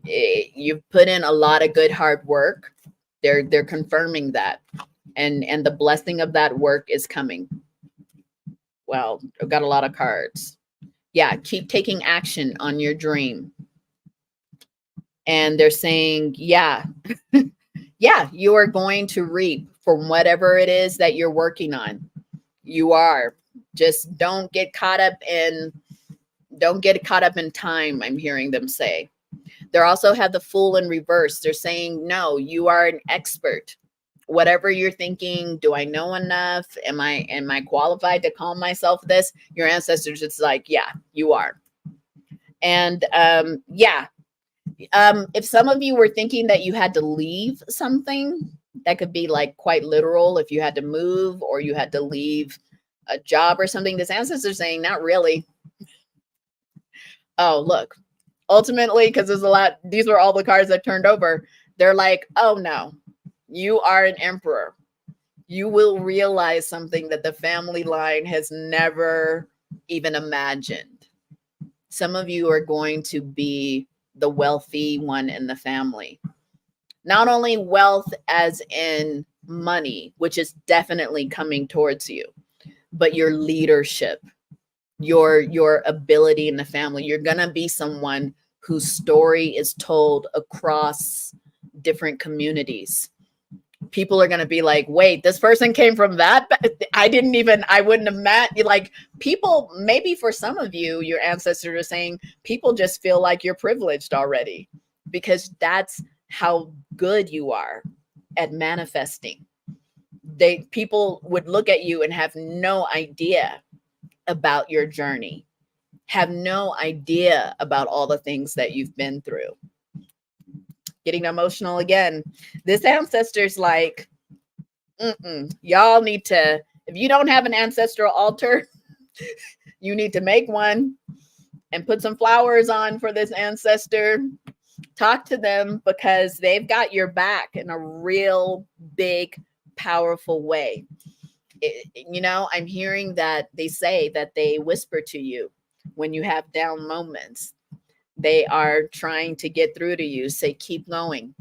You've put in a lot of good hard work. They're confirming that, and the blessing of that work is coming. Well, I've got a lot of cards. Yeah, keep taking action on your dream. And they're saying, yeah, yeah, you are going to reap from whatever it is that you're working on. You are. Just don't get caught up in time, I'm hearing them say. They also have the Fool in reverse. They're saying, no, you are an expert. Whatever you're thinking, do I know enough? Am I qualified to call myself this? Your ancestors, it's like, yeah, you are. And yeah, if some of you were thinking that you had to leave something, that could be like quite literal. If you had to move or you had to leave a job or something, this ancestor is saying, not really. Oh, look, ultimately, because there's a lot, these were all the cards that turned over. They're like, oh no, you are an emperor. You will realize something that the family line has never even imagined. Some of you are going to be the wealthy one in the family. Not only wealth as in money, which is definitely coming towards you, but your leadership, your ability in the family. You're going to be someone whose story is told across different communities. People are going to be like, wait, this person came from that? I wouldn't have met. Like, people, maybe for some of you, your ancestors are saying, people just feel like you're privileged already, because that's how good you are at manifesting. People would look at you and have no idea about your journey, have no idea about all the things that you've been through. Getting emotional again. This ancestor's like, y'all need to, if you don't have an ancestral altar, you need to make one and put some flowers on for this ancestor. Talk to them, because they've got your back in a real big, powerful way. I'm hearing that they say that they whisper to you when you have down moments. They are trying to get through to you. Say, keep going.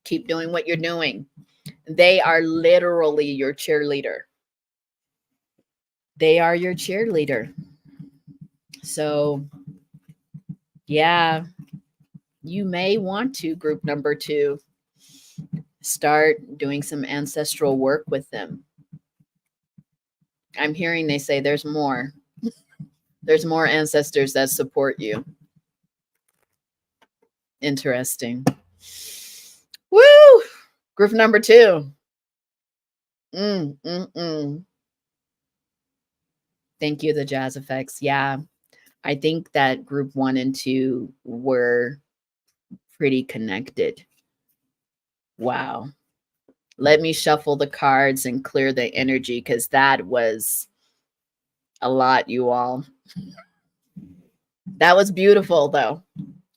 Keep doing what you're doing. They are literally your cheerleader. They are your cheerleader. So, yeah, you may want to, group number 2, start doing some ancestral work with them. I'm hearing they say there's more. There's more ancestors that support you. Interesting. Woo! Group number 2. Thank you, the jazz effects. Yeah, I think that group 1 and 2 were pretty connected. Wow. Let me shuffle the cards and clear the energy, because that was a lot, you all. That was beautiful, though.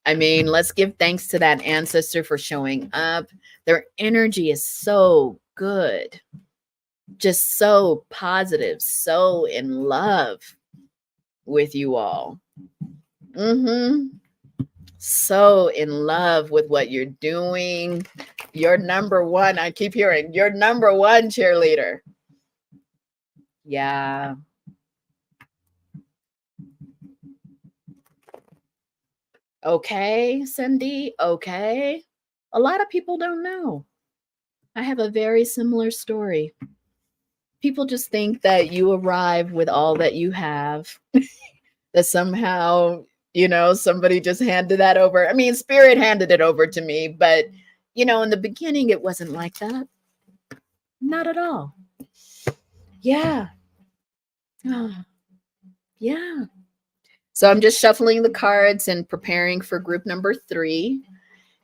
I mean, let's give thanks to that ancestor for showing up. Their energy is so good, just so positive, so in love with you all. So in love with what you're doing. You're number 1. I keep hearing you're number 1 cheerleader. Yeah. Okay, Cindy. Okay. A lot of people don't know. I have a very similar story. People just think that you arrive with all that you have, that somehow, somebody just handed that over. I mean, spirit handed it over to me, but, in the beginning, it wasn't like that. Not at all. Yeah. Yeah. So I'm just shuffling the cards and preparing for group number 3.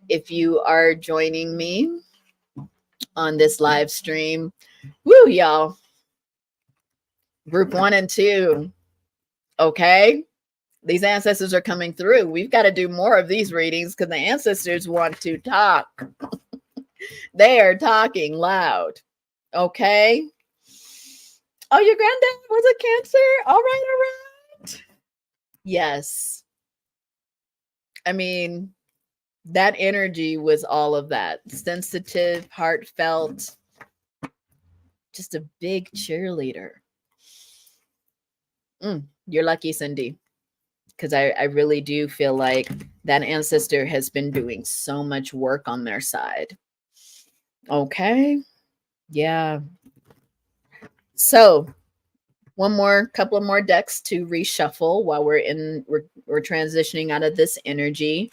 If you are joining me on this live stream, woo, y'all. Group 1 and 2. Okay. These ancestors are coming through. We've got to do more of these readings because the ancestors want to talk. They are talking loud. Okay. Oh, your granddad was a Cancer? All right, all right. Yes. I mean, that energy was all of that. Sensitive, heartfelt, just a big cheerleader. You're lucky, Cindy, because I really do feel like that ancestor has been doing so much work on their side. Okay. Yeah. So couple of more decks to reshuffle while we're transitioning out of this energy.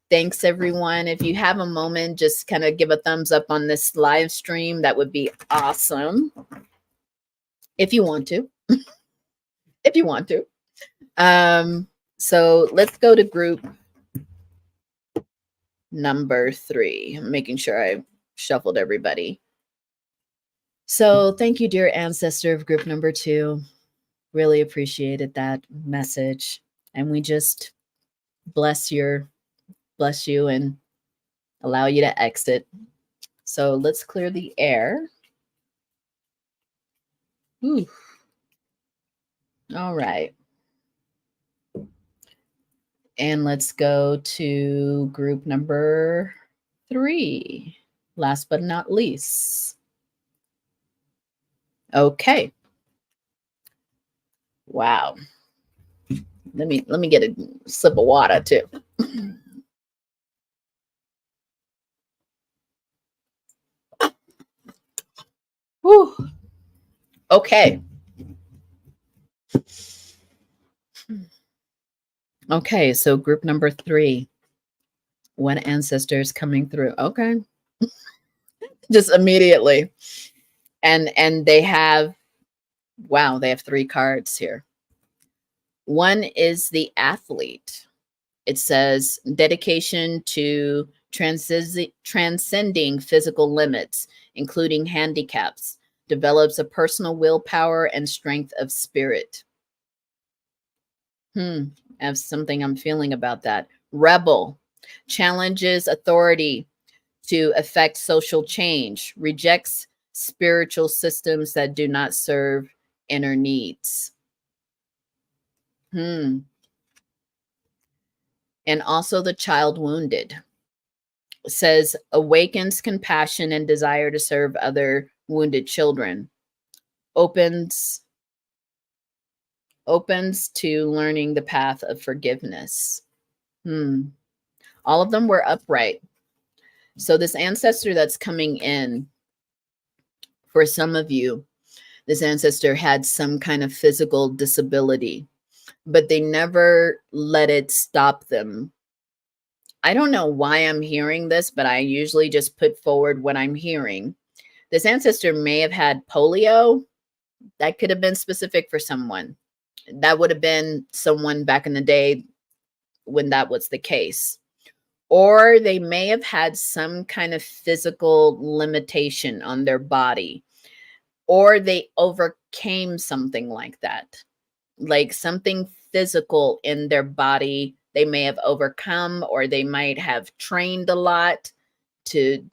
Thanks, everyone. If you have a moment, just kind of give a thumbs up on this live stream. That would be awesome. If you want to. If you want to. So let's go to group number 3. I'm making sure I shuffled everybody. So thank you, dear ancestor of group number 2. Really appreciated that message. And we just bless you and allow you to exit. So let's clear the air. Ooh. All right. And let's go to group number 3. Last but not least. Okay. Wow. Let me get a sip of water too. Whew. Okay. Okay, so group number 3. What ancestor is coming through? Okay. Just immediately. And they have, wow, they have 3 cards here. One is the athlete. It says dedication to transcending physical limits, including handicaps, develops a personal willpower and strength of spirit. I have something I'm feeling about that. Rebel challenges authority to affect social change, rejects spiritual systems that do not serve inner needs. And also the child wounded says awakens compassion and desire to serve other wounded children, opens opens to learning the path of forgiveness. All of them were upright. So this ancestor that's coming in, for some of you, this ancestor had some kind of physical disability, but they never let it stop them. I don't know why I'm hearing this, but I usually just put forward what I'm hearing. This ancestor may have had polio. That could have been specific for someone. That would have been someone back in the day when that was the case. Or they may have had some kind of physical limitation on their body, or they overcame something like that, like something physical in their body they may have overcome, or they might have trained a lot to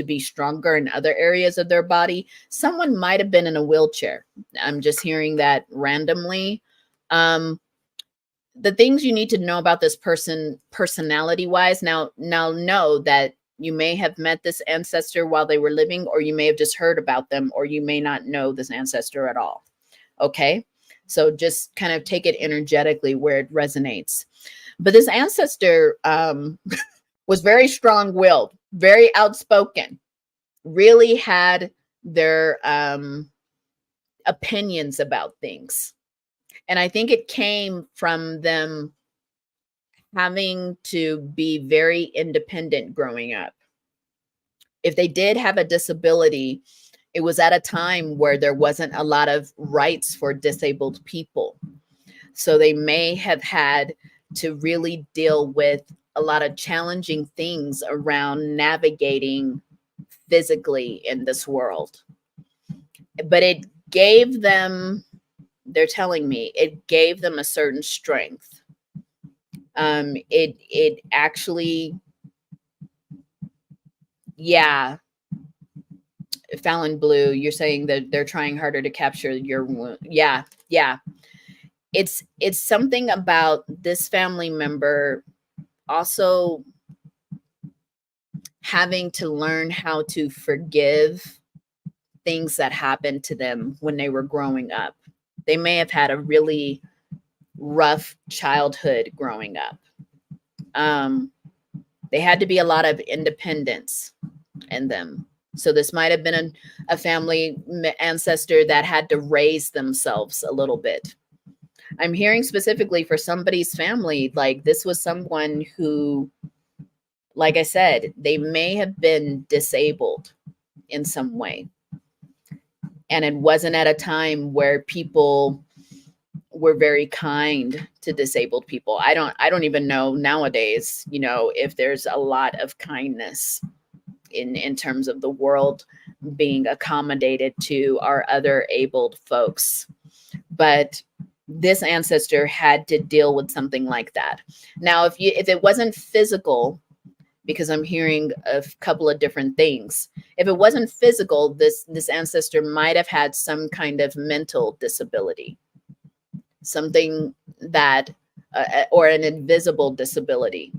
be stronger in other areas of their body. Someone might have been in a wheelchair. I'm just hearing that randomly. The things you need to know about this person personality wise, now know that you may have met this ancestor while they were living, or you may have just heard about them, or you may not know this ancestor at all. Okay, so just kind of take it energetically where it resonates. But this ancestor was very strong-willed, very outspoken, really had their opinions about things. And I think it came from them having to be very independent growing up. If they did have a disability, it was at a time where there wasn't a lot of rights for disabled people. So they may have had to really deal with a lot of challenging things around navigating physically in this world. But it gave them, they're telling me, it gave them a certain strength. It actually, yeah. Fallon Blue, you're saying that they're trying harder to capture your wound. Yeah. It's something about this family member also having to learn how to forgive things that happened to them when they were growing up. They may have had a really rough childhood growing up. They had to be a lot of independence in them. So this might have been a family ancestor that had to raise themselves a little bit. I'm hearing specifically for somebody's family, like this was someone who, like I said, they may have been disabled in some way. And it wasn't at a time where people were very kind to disabled people. I don't even know nowadays, if there's a lot of kindness in terms of the world being accommodated to our other abled folks. But this ancestor had to deal with something like that. Now, if it wasn't physical, because I'm hearing a couple of different things. If it wasn't physical, this ancestor might have had some kind of mental disability, something that, or an invisible disability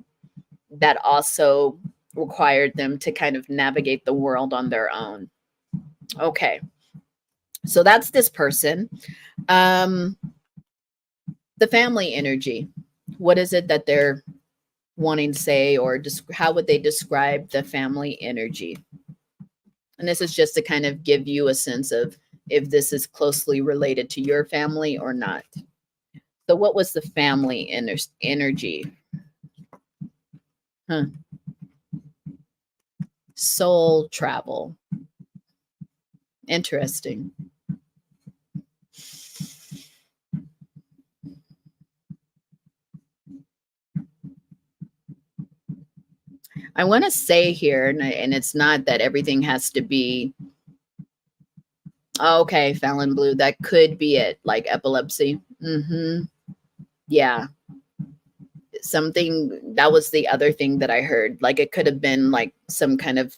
that also required them to kind of navigate the world on their own. Okay, so that's this person. The family energy. What is it that they're wanting to say, or how would they describe the family energy? And this is just to kind of give you a sense of if this is closely related to your family or not. So what was the family energy? Soul travel. Interesting. I want to say here, and it's not that everything has to be, okay, Fallon Blue, that could be it, like epilepsy. Yeah. Something, that was the other thing that I heard. Like it could have been like some kind of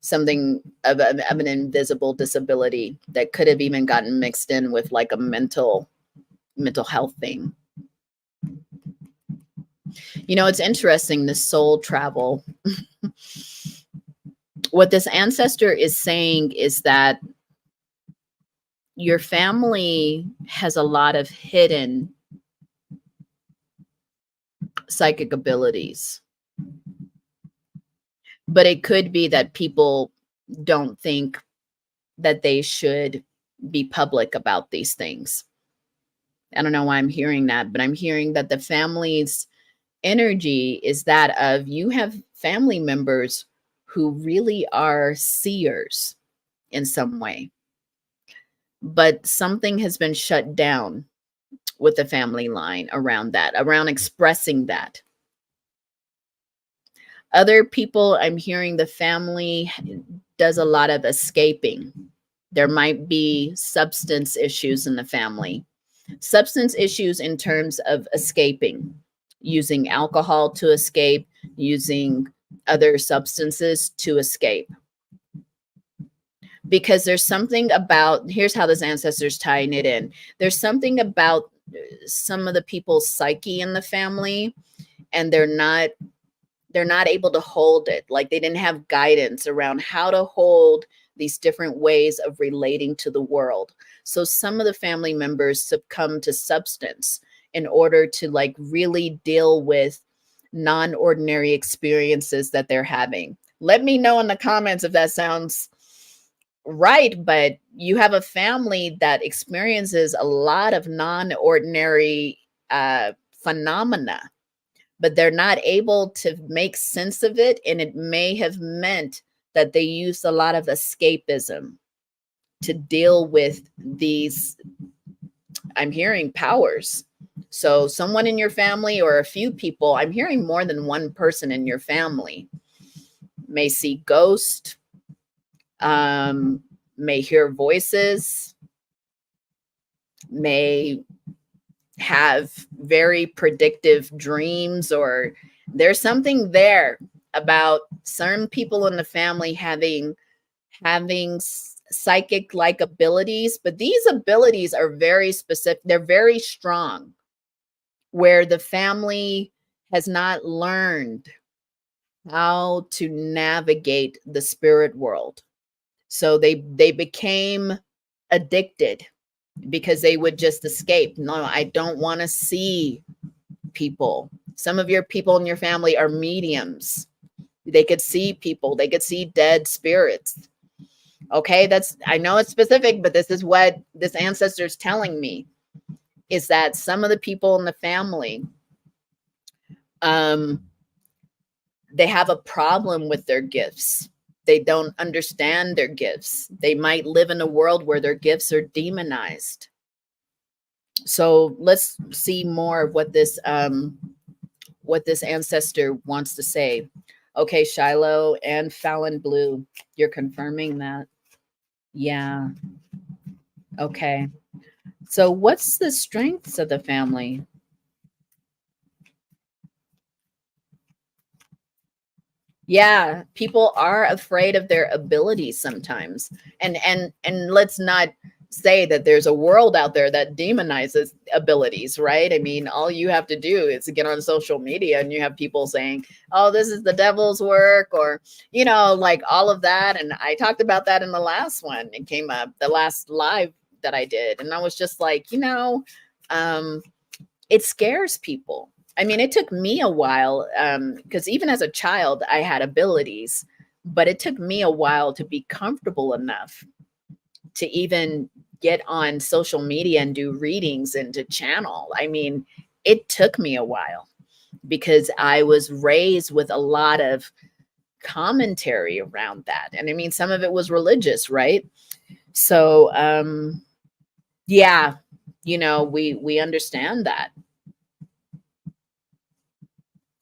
something of an invisible disability that could have even gotten mixed in with like a mental health thing. It's interesting, this soul travel. What this ancestor is saying is that your family has a lot of hidden psychic abilities, but it could be that people don't think that they should be public about these things. I don't know why I'm hearing that, but I'm hearing that the family's energy is that of, you have family members who really are seers in some way, but something has been shut down with the family line around that, around expressing that. Other people, I'm hearing the family does a lot of escaping. There might be substance issues in the family. Substance issues in terms of escaping, using alcohol to escape, using other substances to escape. Because there's something about, here's how this ancestor's tying it in. There's something about some of the people's psyche in the family, and they're not able to hold it. Like, they didn't have guidance around how to hold these different ways of relating to the world. So some of the family members succumb to substance in order to like really deal with non-ordinary experiences that they're having. Let me know in the comments if that sounds right, but you have a family that experiences a lot of non-ordinary phenomena, but they're not able to make sense of it. And it may have meant that they used a lot of escapism to deal with these, I'm hearing, powers. So someone in your family, or a few people, I'm hearing more than one person in your family, may see ghosts, may hear voices, may have very predictive dreams, or there's something there about some people in the family having psychic like abilities, but these abilities are very specific. They're very strong, where the family has not learned how to navigate the spirit world. So they became addicted because they would just escape. No, I don't want to see people. Some of your people in your family are mediums. They could see people. They could see dead spirits. Okay, that's, I know it's specific, but this is what this ancestor is telling me, is that some of the people in the family, they have a problem with their gifts. They don't understand their gifts. They might live in a world where their gifts are demonized. So let's see more of what this ancestor wants to say. Okay, Shiloh and Fallon Blue, you're confirming that. Yeah. Okay. So what's the strengths of the family? Yeah, people are afraid of their abilities sometimes. And let's not say that there's a world out there that demonizes abilities, right? I mean, all you have to do is get on social media and you have people saying, "Oh, this is the devil's work," or, you know, like all of that. And I talked about that in the last one. It came up, the last live that I did. And I was just like, you know, it scares people. I mean, it took me a while, because even as a child, I had abilities, but it took me a while to be comfortable enough to even get on social media and do readings and to channel. I mean, it took me a while because I was raised with a lot of commentary around that. And I mean, some of it was religious, right? So, yeah, you know, we understand that.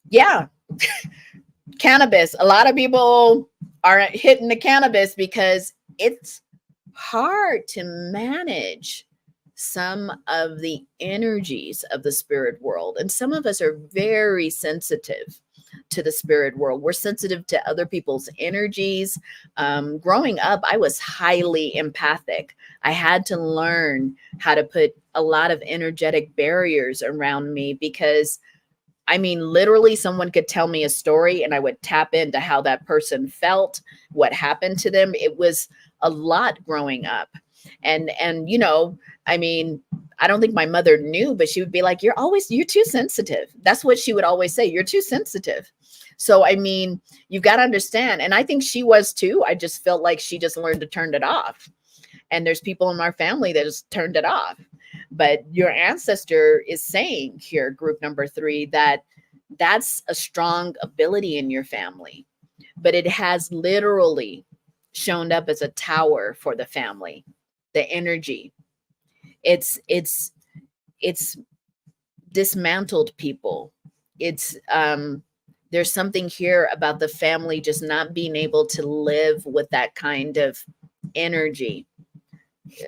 Yeah. Cannabis. A lot of people are hitting the cannabis because it's hard to manage some of the energies of the spirit world. And some of us are very sensitive to the spirit world. We're sensitive to other people's energies. Growing up, I was highly empathic. I had to learn how to put a lot of energetic barriers around me because, I mean, literally someone could tell me a story and I would tap into how that person felt, what happened to them. It was a lot growing up. And you know, I mean, I don't think my mother knew, but she would be like, you're too sensitive. That's what she would always say. You're too sensitive. So, I mean, you've got to understand. And I think she was too. I just felt like she just learned to turn it off. And there's people in our family that just turned it off. But your ancestor is saying here, group number 3, that that's a strong ability in your family, but it has literally shown up as a tower for the family. The energy, it's dismantled people. It's there's something here about the family just not being able to live with that kind of energy.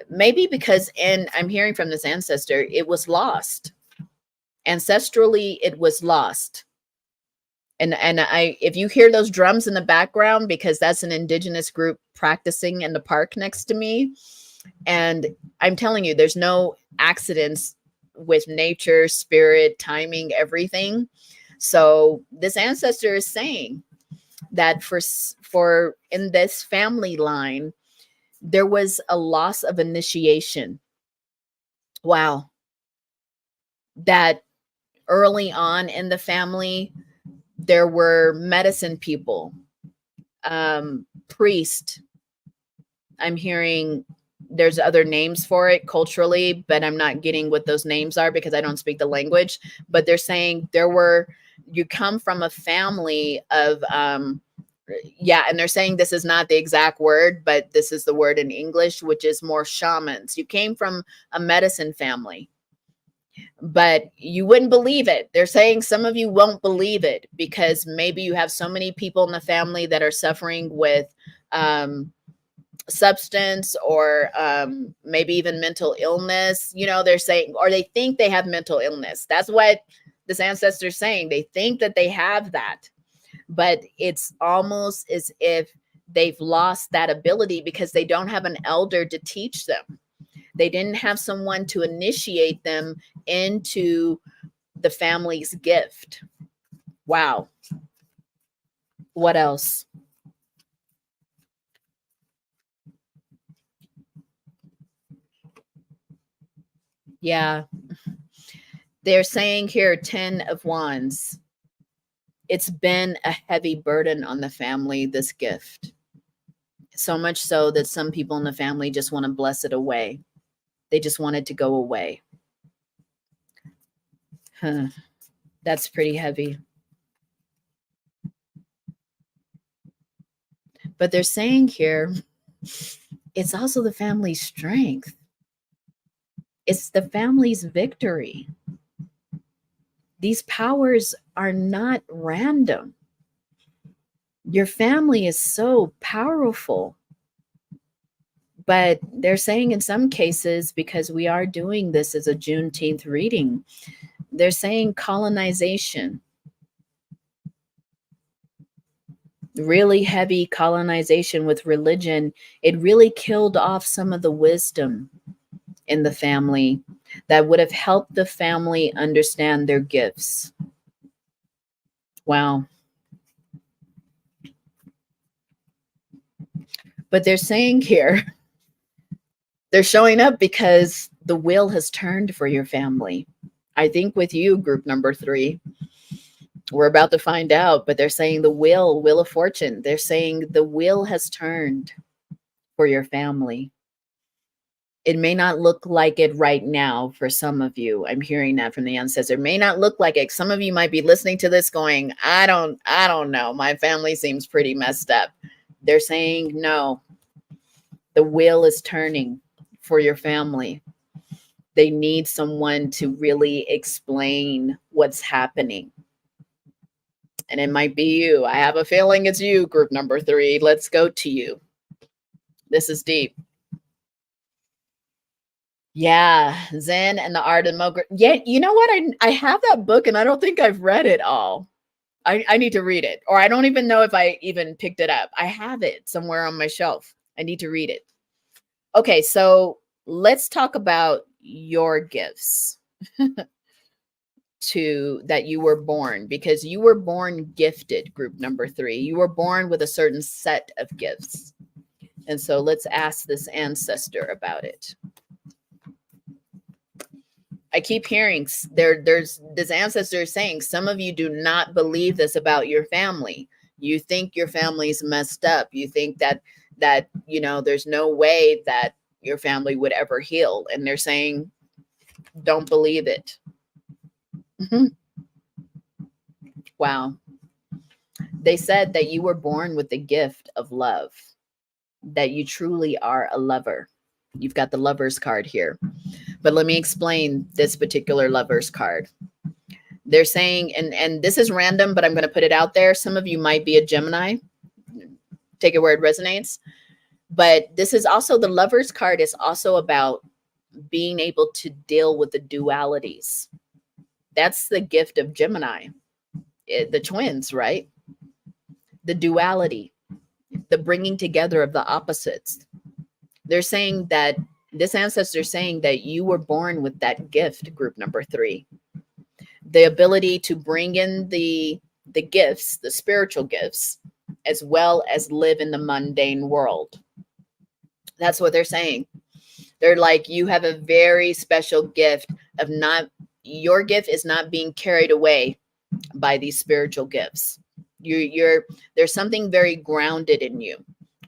Maybe because, and I'm hearing from this ancestor, it was lost. Ancestrally, it was lost. And I, if you hear those drums in the background, because that's an indigenous group practicing in the park next to me. And I'm telling you, there's no accidents with nature, spirit, timing, everything. So this ancestor is saying that for in this family line, there was a loss of initiation. Wow. That early on in the family, there were medicine people, priest. I'm hearing there's other names for it culturally, but I'm not getting what those names are because I don't speak the language. But they're saying you come from a family of, yeah, and they're saying this is not the exact word, but this is the word in English, which is more shamans. You came from a medicine family, but you wouldn't believe it. They're saying some of you won't believe it because maybe you have so many people in the family that are suffering with substance or maybe even mental illness. You know, they're saying, or they think they have mental illness. That's what this ancestor is saying. They think that they have that, but it's almost as if they've lost that ability because they don't have an elder to teach them. They didn't have someone to initiate them into the family's gift. Wow. What else? Yeah. They're saying here 10 of Wands. It's been a heavy burden on the family, this gift. So much so that some people in the family just want to bless it away. They just want it to go away. Huh. That's pretty heavy. But they're saying here, it's also the family's strength. It's the family's victory. These powers are not random. Your family is so powerful. But they're saying in some cases, because we are doing this as a Juneteenth reading, they're saying colonization. Really heavy colonization with religion. It really killed off some of the wisdom in the family that would have helped the family understand their gifts. Wow. But they're saying here, they're showing up because the wheel has turned for your family. I think with you, group number 3, we're about to find out, but they're saying the wheel of fortune. They're saying the wheel has turned for your family. It may not look like it right now for some of you. I'm hearing that from the ancestor. It may not look like it. Some of you might be listening to this going, I don't know. My family seems pretty messed up. They're saying, no, the wheel is turning for your family. They need someone to really explain what's happening. And it might be you. I have a feeling it's you, group number 3. Let's go to you. This is deep. Yeah, Zen and the Art of Mogra. Yeah, you know what? I have that book and I don't think I've read it all. I need to read it, or I don't even know if I even picked it up. I have it somewhere on my shelf. I need to read it. Okay, so let's talk about your gifts to that you were born, because you were born gifted, group number 3. You were born with a certain set of gifts. And so let's ask this ancestor about it. I keep hearing there's this ancestor saying some of you do not believe this about your family. You think your family's messed up. You think that there's no way that your family would ever heal. And they're saying, don't believe it. Wow. They said that you were born with the gift of love, that you truly are a lover. You've got the lover's card here. But let me explain this particular lover's card. They're saying, and this is random, but I'm going to put it out there. Some of you might be a Gemini. Take it where it resonates. But this is also, the lover's card is also about being able to deal with the dualities. That's the gift of Gemini. The twins, right? The duality, the bringing together of the opposites. They're saying that this ancestor is saying that you were born with that gift, group number 3. The ability to bring in the gifts, the spiritual gifts, as well as live in the mundane world. That's what they're saying. They're like, you have a very special gift of your gift is not being carried away by these spiritual gifts. There's something very grounded in you.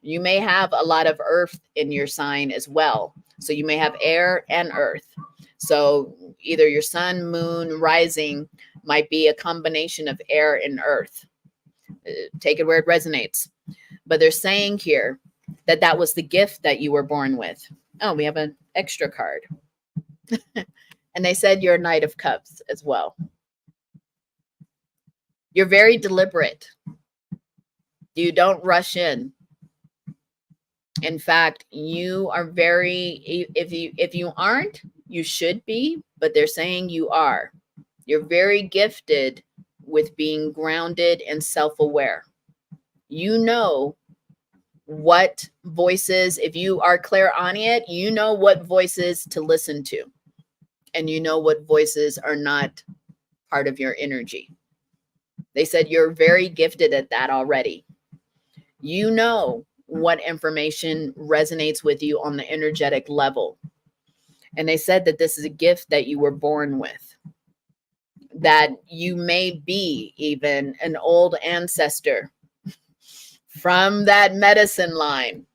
You may have a lot of earth in your sign as well. So you may have air and earth. So either your sun, moon, rising might be a combination of air and earth. Take it where it resonates. But they're saying here that was the gift that you were born with. Oh, we have an extra card. And they said you're a Knight of Cups as well. You're very deliberate. You don't rush in. In fact, you are very, if you aren't, you should be, but they're saying you are. You're very gifted with being grounded and self-aware. You know what voices, if you are clairaudient, you know what voices to listen to. And you know what voices are not part of your energy. They said you're very gifted at that already. You know what information resonates with you on the energetic level. And they said that this is a gift that you were born with. That you may be even an old ancestor from that medicine line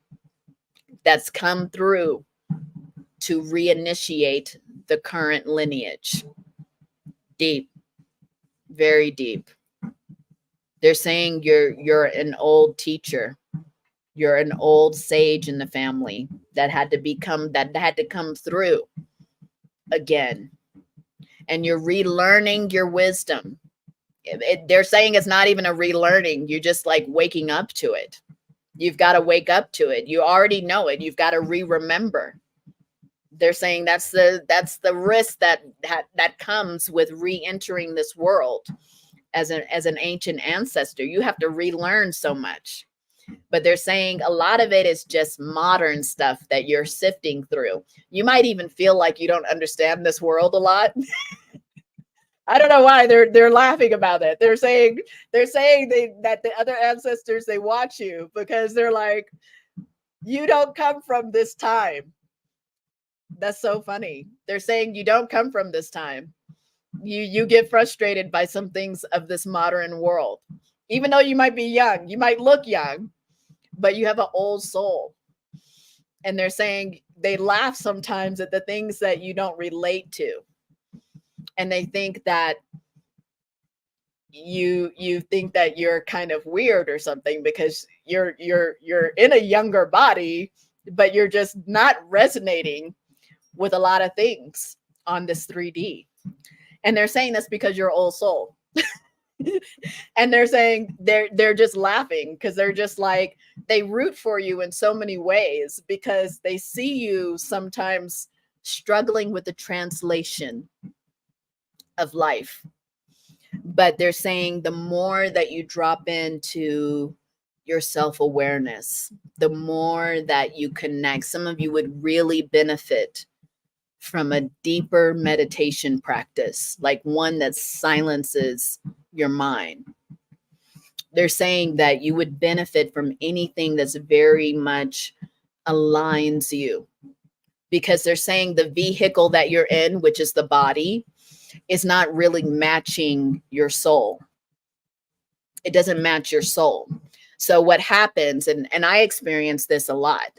that's come through to reinitiate the current lineage. Deep, very deep. They're saying you're an old teacher. You're an old sage in the family that had to come through again. And you're relearning your wisdom. They're saying it's not even a relearning. You're just like waking up to it. You've got to wake up to it. You already know it. You've got to remember. They're saying that's the risk that comes with re-entering this world as an ancient ancestor. You have to relearn so much. But they're saying a lot of it is just modern stuff that you're sifting through. You might even feel like you don't understand this world a lot. I don't know why they're laughing about it. They're saying that the other ancestors, they watch you because they're like, you don't come from this time. That's so funny. They're saying you don't come from this time. You get frustrated by some things of this modern world. Even though you might be young, you might look young, but you have an old soul. And they're saying they laugh sometimes at the things that you don't relate to. And they think that you think that you're kind of weird or something because you're in a younger body, but you're just not resonating with a lot of things on this 3D. And they're saying that's because you're old soul. And they're saying they're just laughing because they're just like, they root for you in so many ways because they see you sometimes struggling with the translation of life. But they're saying the more that you drop into your self-awareness, the more that you connect. Some of you would really benefit from a deeper meditation practice, like one that silences your mind. They're saying that you would benefit from anything that's very much aligns you, because they're saying the vehicle that you're in, which is the body, is not really matching your soul. It doesn't match your soul. So what happens, and I experience this a lot,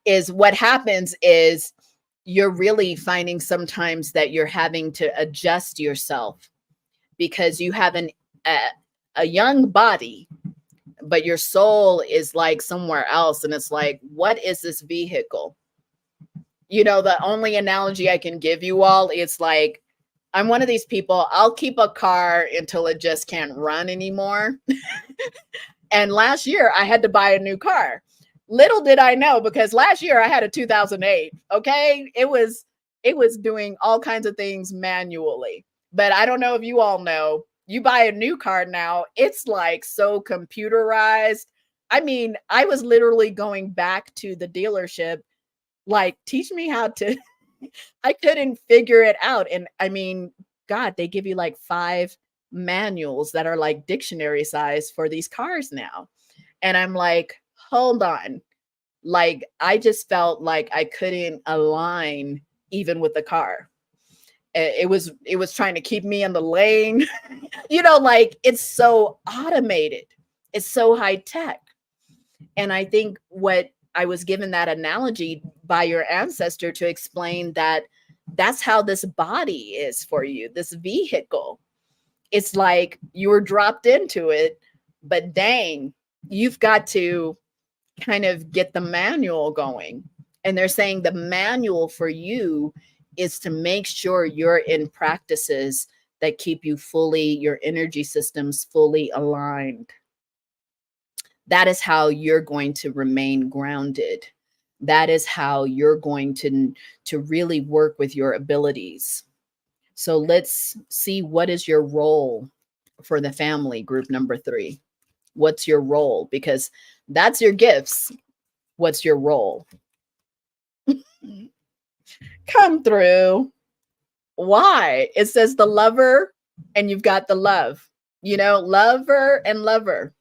is what happens is you're really finding sometimes that you're having to adjust yourself because you have a young body, but your soul is like somewhere else. And it's like, what is this vehicle? You know, the only analogy I can give you all is like, I'm one of these people, I'll keep a car until it just can't run anymore. And last year I had to buy a new car. Little did I know, because last year I had a 2008. Okay. It was doing all kinds of things manually. But I don't know if you all know, you buy a new car now, it's like so computerized. I mean, I was literally going back to the dealership, like, teach me how to, I couldn't figure it out. And I mean, God, they give you like 5 manuals that are like dictionary size for these cars now. And I'm like, hold on. Like, I just felt like I couldn't align even with the car. It was trying to keep me in the lane. You know, like, it's so automated. It's so high tech. And I think what I was given that analogy by your ancestor to explain that that's how this body is for you, this vehicle. It's like you were dropped into it, but dang, you've got to kind of get the manual going. And they're saying the manual for you is to make sure you're in practices that keep you fully, your energy systems fully aligned. That is how you're going to remain grounded. That is how you're going to really work with your abilities. So let's see, what is your role for the family, group number 3? What's your role? Because that's your gifts. What's your role? Come through. Why? It says the lover, and you've got the love. You know, lover and lover.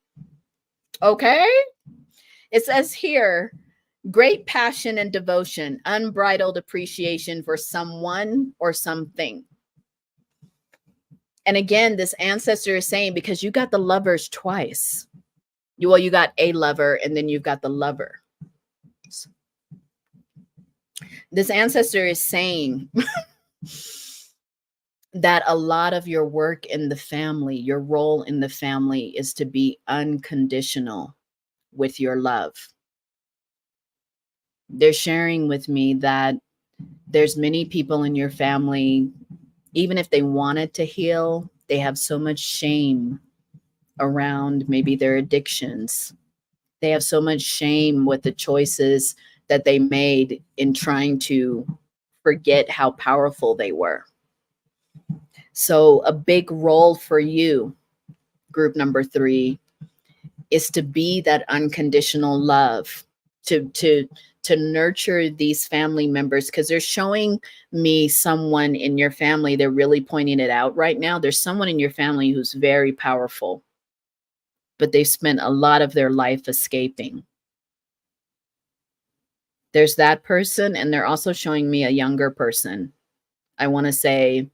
Okay? It says here, great passion and devotion, unbridled appreciation for someone or something. And again, this ancestor is saying, because you got the lovers twice. You got a lover, and then you've got the lover. This ancestor is saying that a lot of your work in the family, your role in the family, is to be unconditional with your love. They're sharing with me that there's many people in your family, even if they wanted to heal, they have so much shame around maybe their addictions. They have so much shame with the choices that they made in trying to forget how powerful they were. So a big role for you, group number 3, is to be that unconditional love, to nurture these family members, because they're showing me someone in your family. They're really pointing it out right now. There's someone in your family who's very powerful, but they've spent a lot of their life escaping. There's that person, and they're also showing me a younger person. I want to say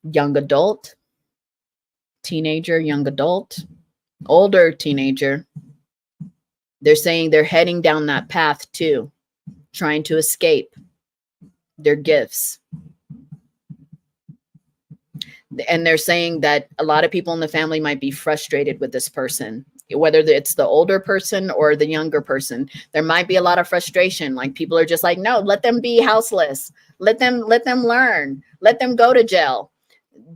young adult, teenager, young adult, older teenager. They're saying they're heading down that path too, trying to escape their gifts. And they're saying that a lot of people in the family might be frustrated with this person, whether it's the older person or the younger person. There might be a lot of frustration. Like, people are just like, no, let them be houseless. Let them learn. Let them go to jail.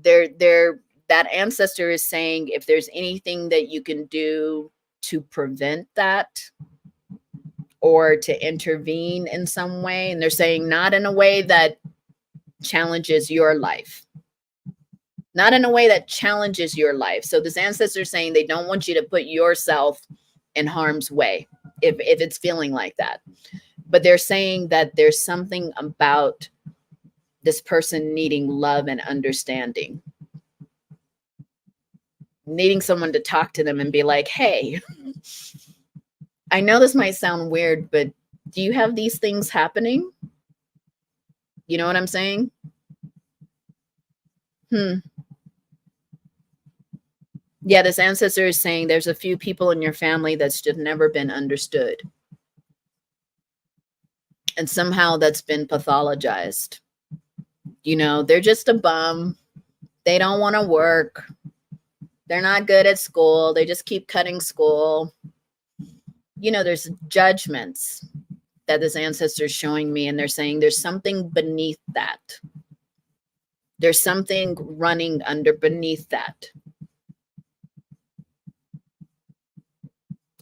That ancestor is saying, if there's anything that you can do to prevent that or to intervene in some way, and they're saying not in a way that challenges your life. Not in a way that challenges your life. So this ancestor is saying they don't want you to put yourself in harm's way if it's feeling like that. But they're saying that there's something about this person needing love and understanding, needing someone to talk to them and be like, hey, I know this might sound weird, but do you have these things happening? You know what I'm saying? Yeah, this ancestor is saying there's a few people in your family that's just never been understood. And somehow that's been pathologized. You know, they're just a bum. They don't want to work. They're not good at school. They just keep cutting school. You know, there's judgments that this ancestor is showing me, and they're saying there's something beneath that. There's something running under beneath that.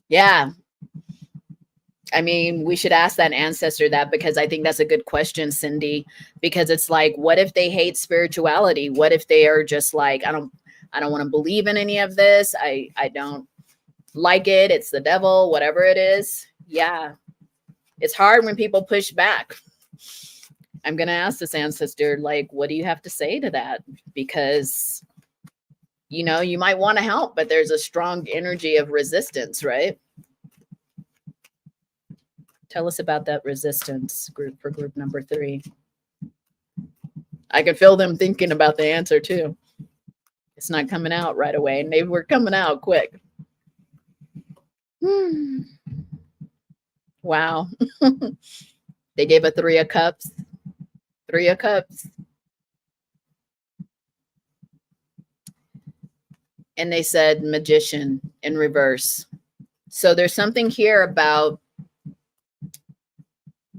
Yeah. I mean, we should ask that ancestor that, because I think that's a good question, Cindy, because it's like, what if they hate spirituality? What if they are just like, I don't want to believe in any of this. I don't like it. It's the devil, whatever it is. Yeah. It's hard when people push back. I'm going to ask this ancestor, like, what do you have to say to that? Because, you know, you might want to help, but there's a strong energy of resistance, right? Tell us about that resistance group for group number 3. I could feel them thinking about the answer too. It's not coming out right away, and they were coming out quick. Wow. They gave a 3 of cups. 3 of cups. And they said magician in reverse. So there's something here about,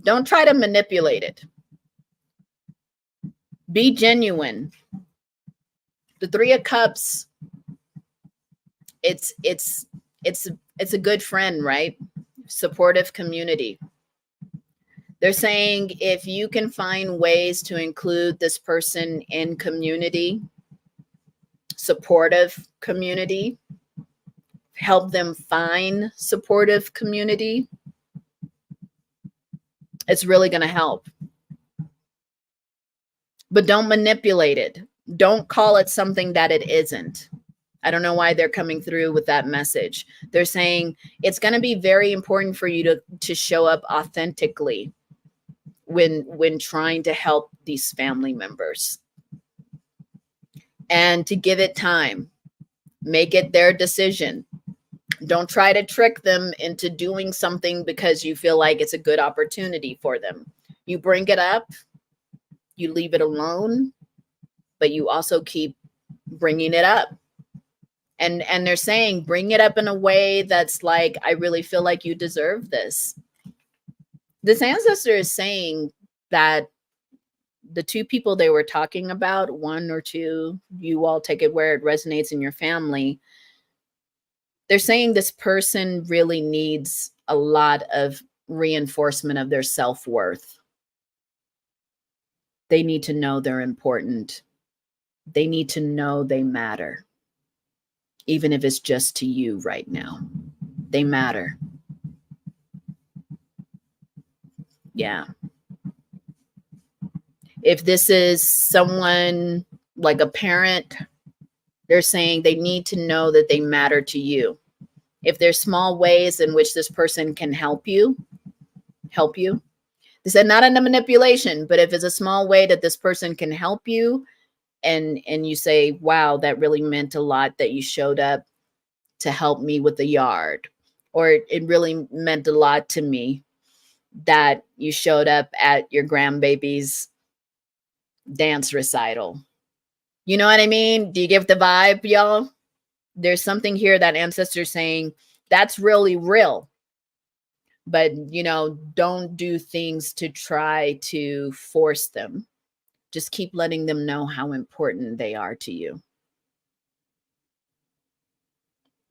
don't try to manipulate it. Be genuine. The 3 of cups, it's a good friend, right? Supportive community. They're saying if you can find ways to include this person in community, supportive community, help them find supportive community, it's really going to help. But don't manipulate it. Don't call it something that it isn't. I don't know why they're coming through with that message. They're saying it's going to be very important for you to show up authentically when trying to help these family members, and to give it time. Make it their decision. Don't try to trick them into doing something because you feel like it's a good opportunity for them. You bring it up, you leave it alone, but you also keep bringing it up. And they're saying bring it up in a way that's like, I really feel like you deserve this. This ancestor is saying that the 2 people they were talking about, 1 or 2, you all take it where it resonates in your family. They're saying this person really needs a lot of reinforcement of their self-worth. They need to know they're important. They need to know they matter. Even if it's just to you right now, they matter. Yeah. If this is someone like a parent, they're saying they need to know that they matter to you. If there's small ways in which this person can help you. They said not in a manipulation, but if it's a small way that this person can help you, and you say, wow, that really meant a lot that you showed up to help me with the yard, or it really meant a lot to me that you showed up at your grandbaby's dance recital. You know what I mean? Do you get the vibe, y'all? There's something here that ancestor's saying that's really real. But, you know, don't do things to try to force them. Just keep letting them know how important they are to you.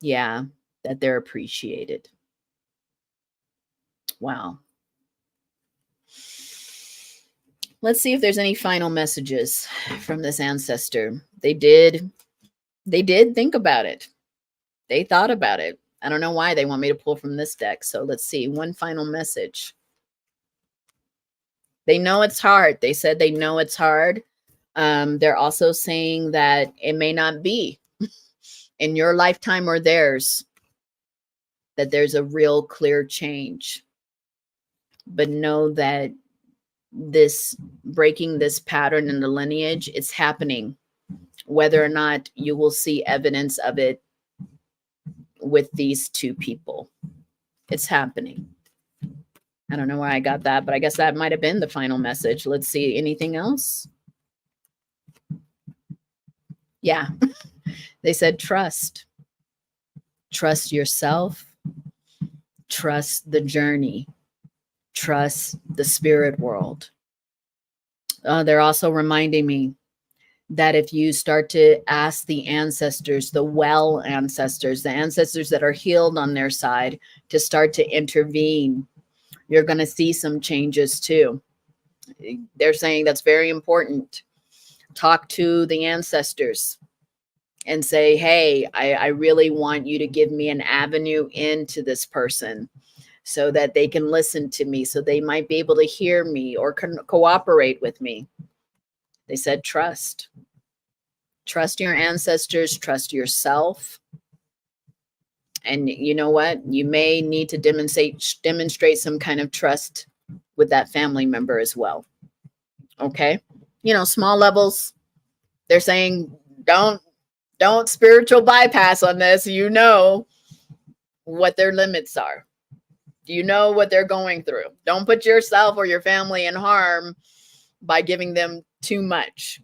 Yeah, that they're appreciated. Wow. Let's see if there's any final messages from this ancestor. They did think about it. They thought about it. I don't know why they want me to pull from this deck. So let's see. One final message. They know it's hard. They said they know it's hard. They're also saying that it may not be in your lifetime or theirs. that there's a real clear change. But know that this breaking this pattern in the lineage, it's happening, whether or not you will see evidence of it with these two people. It's happening. I don't know where I got that, but I guess that might have been the final message. Let's see. Anything else? Yeah. They said trust. Trust yourself. Trust the journey. Trust the spirit world. They're also reminding me that if you start to ask the ancestors, the well ancestors, the ancestors that are healed on their side, to start to intervene, you're going to see some changes too. They're saying that's very important. Talk to the ancestors and say, hey, I really want you to give me an avenue into this person so that they can listen to me, so they might be able to hear me or cooperate with me. They said trust. Trust your ancestors, trust yourself. And you know what? You may need to demonstrate some kind of trust with that family member as well. Okay? You know, small levels. They're saying don't spiritual bypass on this. You know what their limits are. You know what they're going through. Don't put yourself or your family in harm by giving them too much.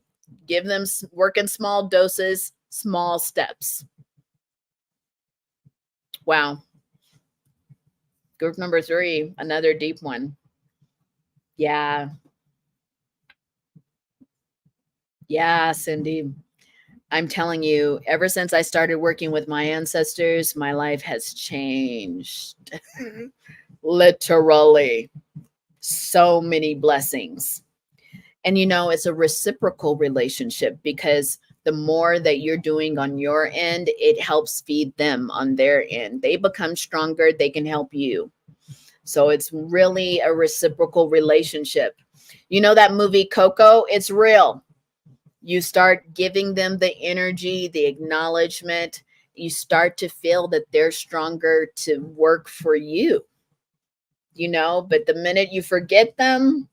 Give them, work in small doses, small steps. Wow. Group number 3, another deep one. Yeah. Yeah, Cindy. I'm telling you, ever since I started working with my ancestors, my life has changed. Literally. So many blessings. And you know, it's a reciprocal relationship, because the more that you're doing on your end, it helps feed them on their end. They become stronger, they can help you. So it's really a reciprocal relationship. You know that movie Coco? It's real. You start giving them the energy, the acknowledgement. You start to feel that they're stronger to work for you. You know, but the minute you forget them,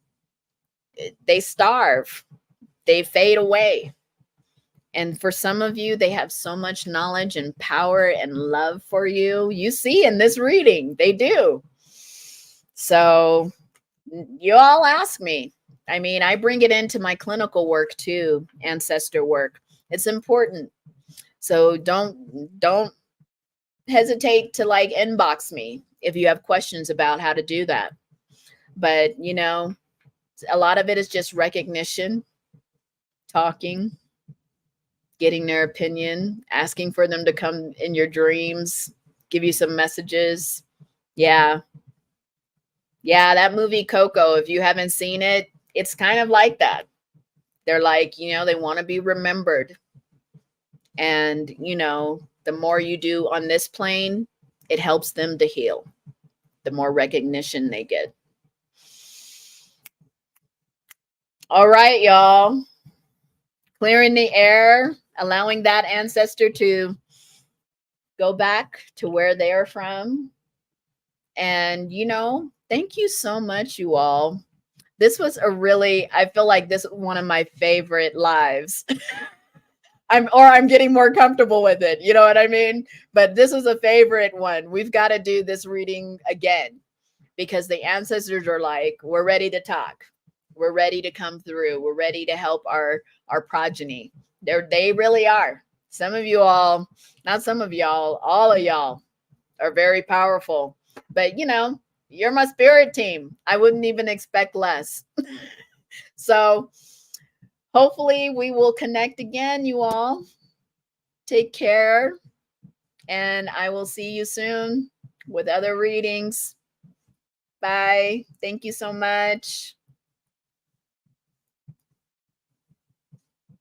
they starve. They fade away. And for some of you, they have so much knowledge and power and love for you. You see in this reading, they do. So you all ask me. I mean, I bring it into my clinical work too, ancestor work. It's important. So don't hesitate to like inbox me if you have questions about how to do that. But, you know, a lot of it is just recognition, talking, getting their opinion, asking for them to come in your dreams, give you some messages. Yeah. Yeah, that movie Coco, if you haven't seen it, it's kind of like that. They're like, you know, they want to be remembered. And, you know, the more you do on this plane, it helps them to heal. The more recognition they get. All right, y'all. Clearing the air, allowing that ancestor to go back to where they are from. And, you know, thank you so much, you all. This was a really, I feel like this is one of my favorite lives. I'm getting more comfortable with it. You know what I mean? But this was a favorite one. We've got to do this reading again, because the ancestors are like, we're ready to talk. We're ready to come through. We're ready to help our progeny. They really are. Some of you all, not some of y'all, all of y'all are very powerful. But you know, you're my spirit team. I wouldn't even expect less. So hopefully we will connect again, you all. Take care. And I will see you soon with other readings. Bye. Thank you so much.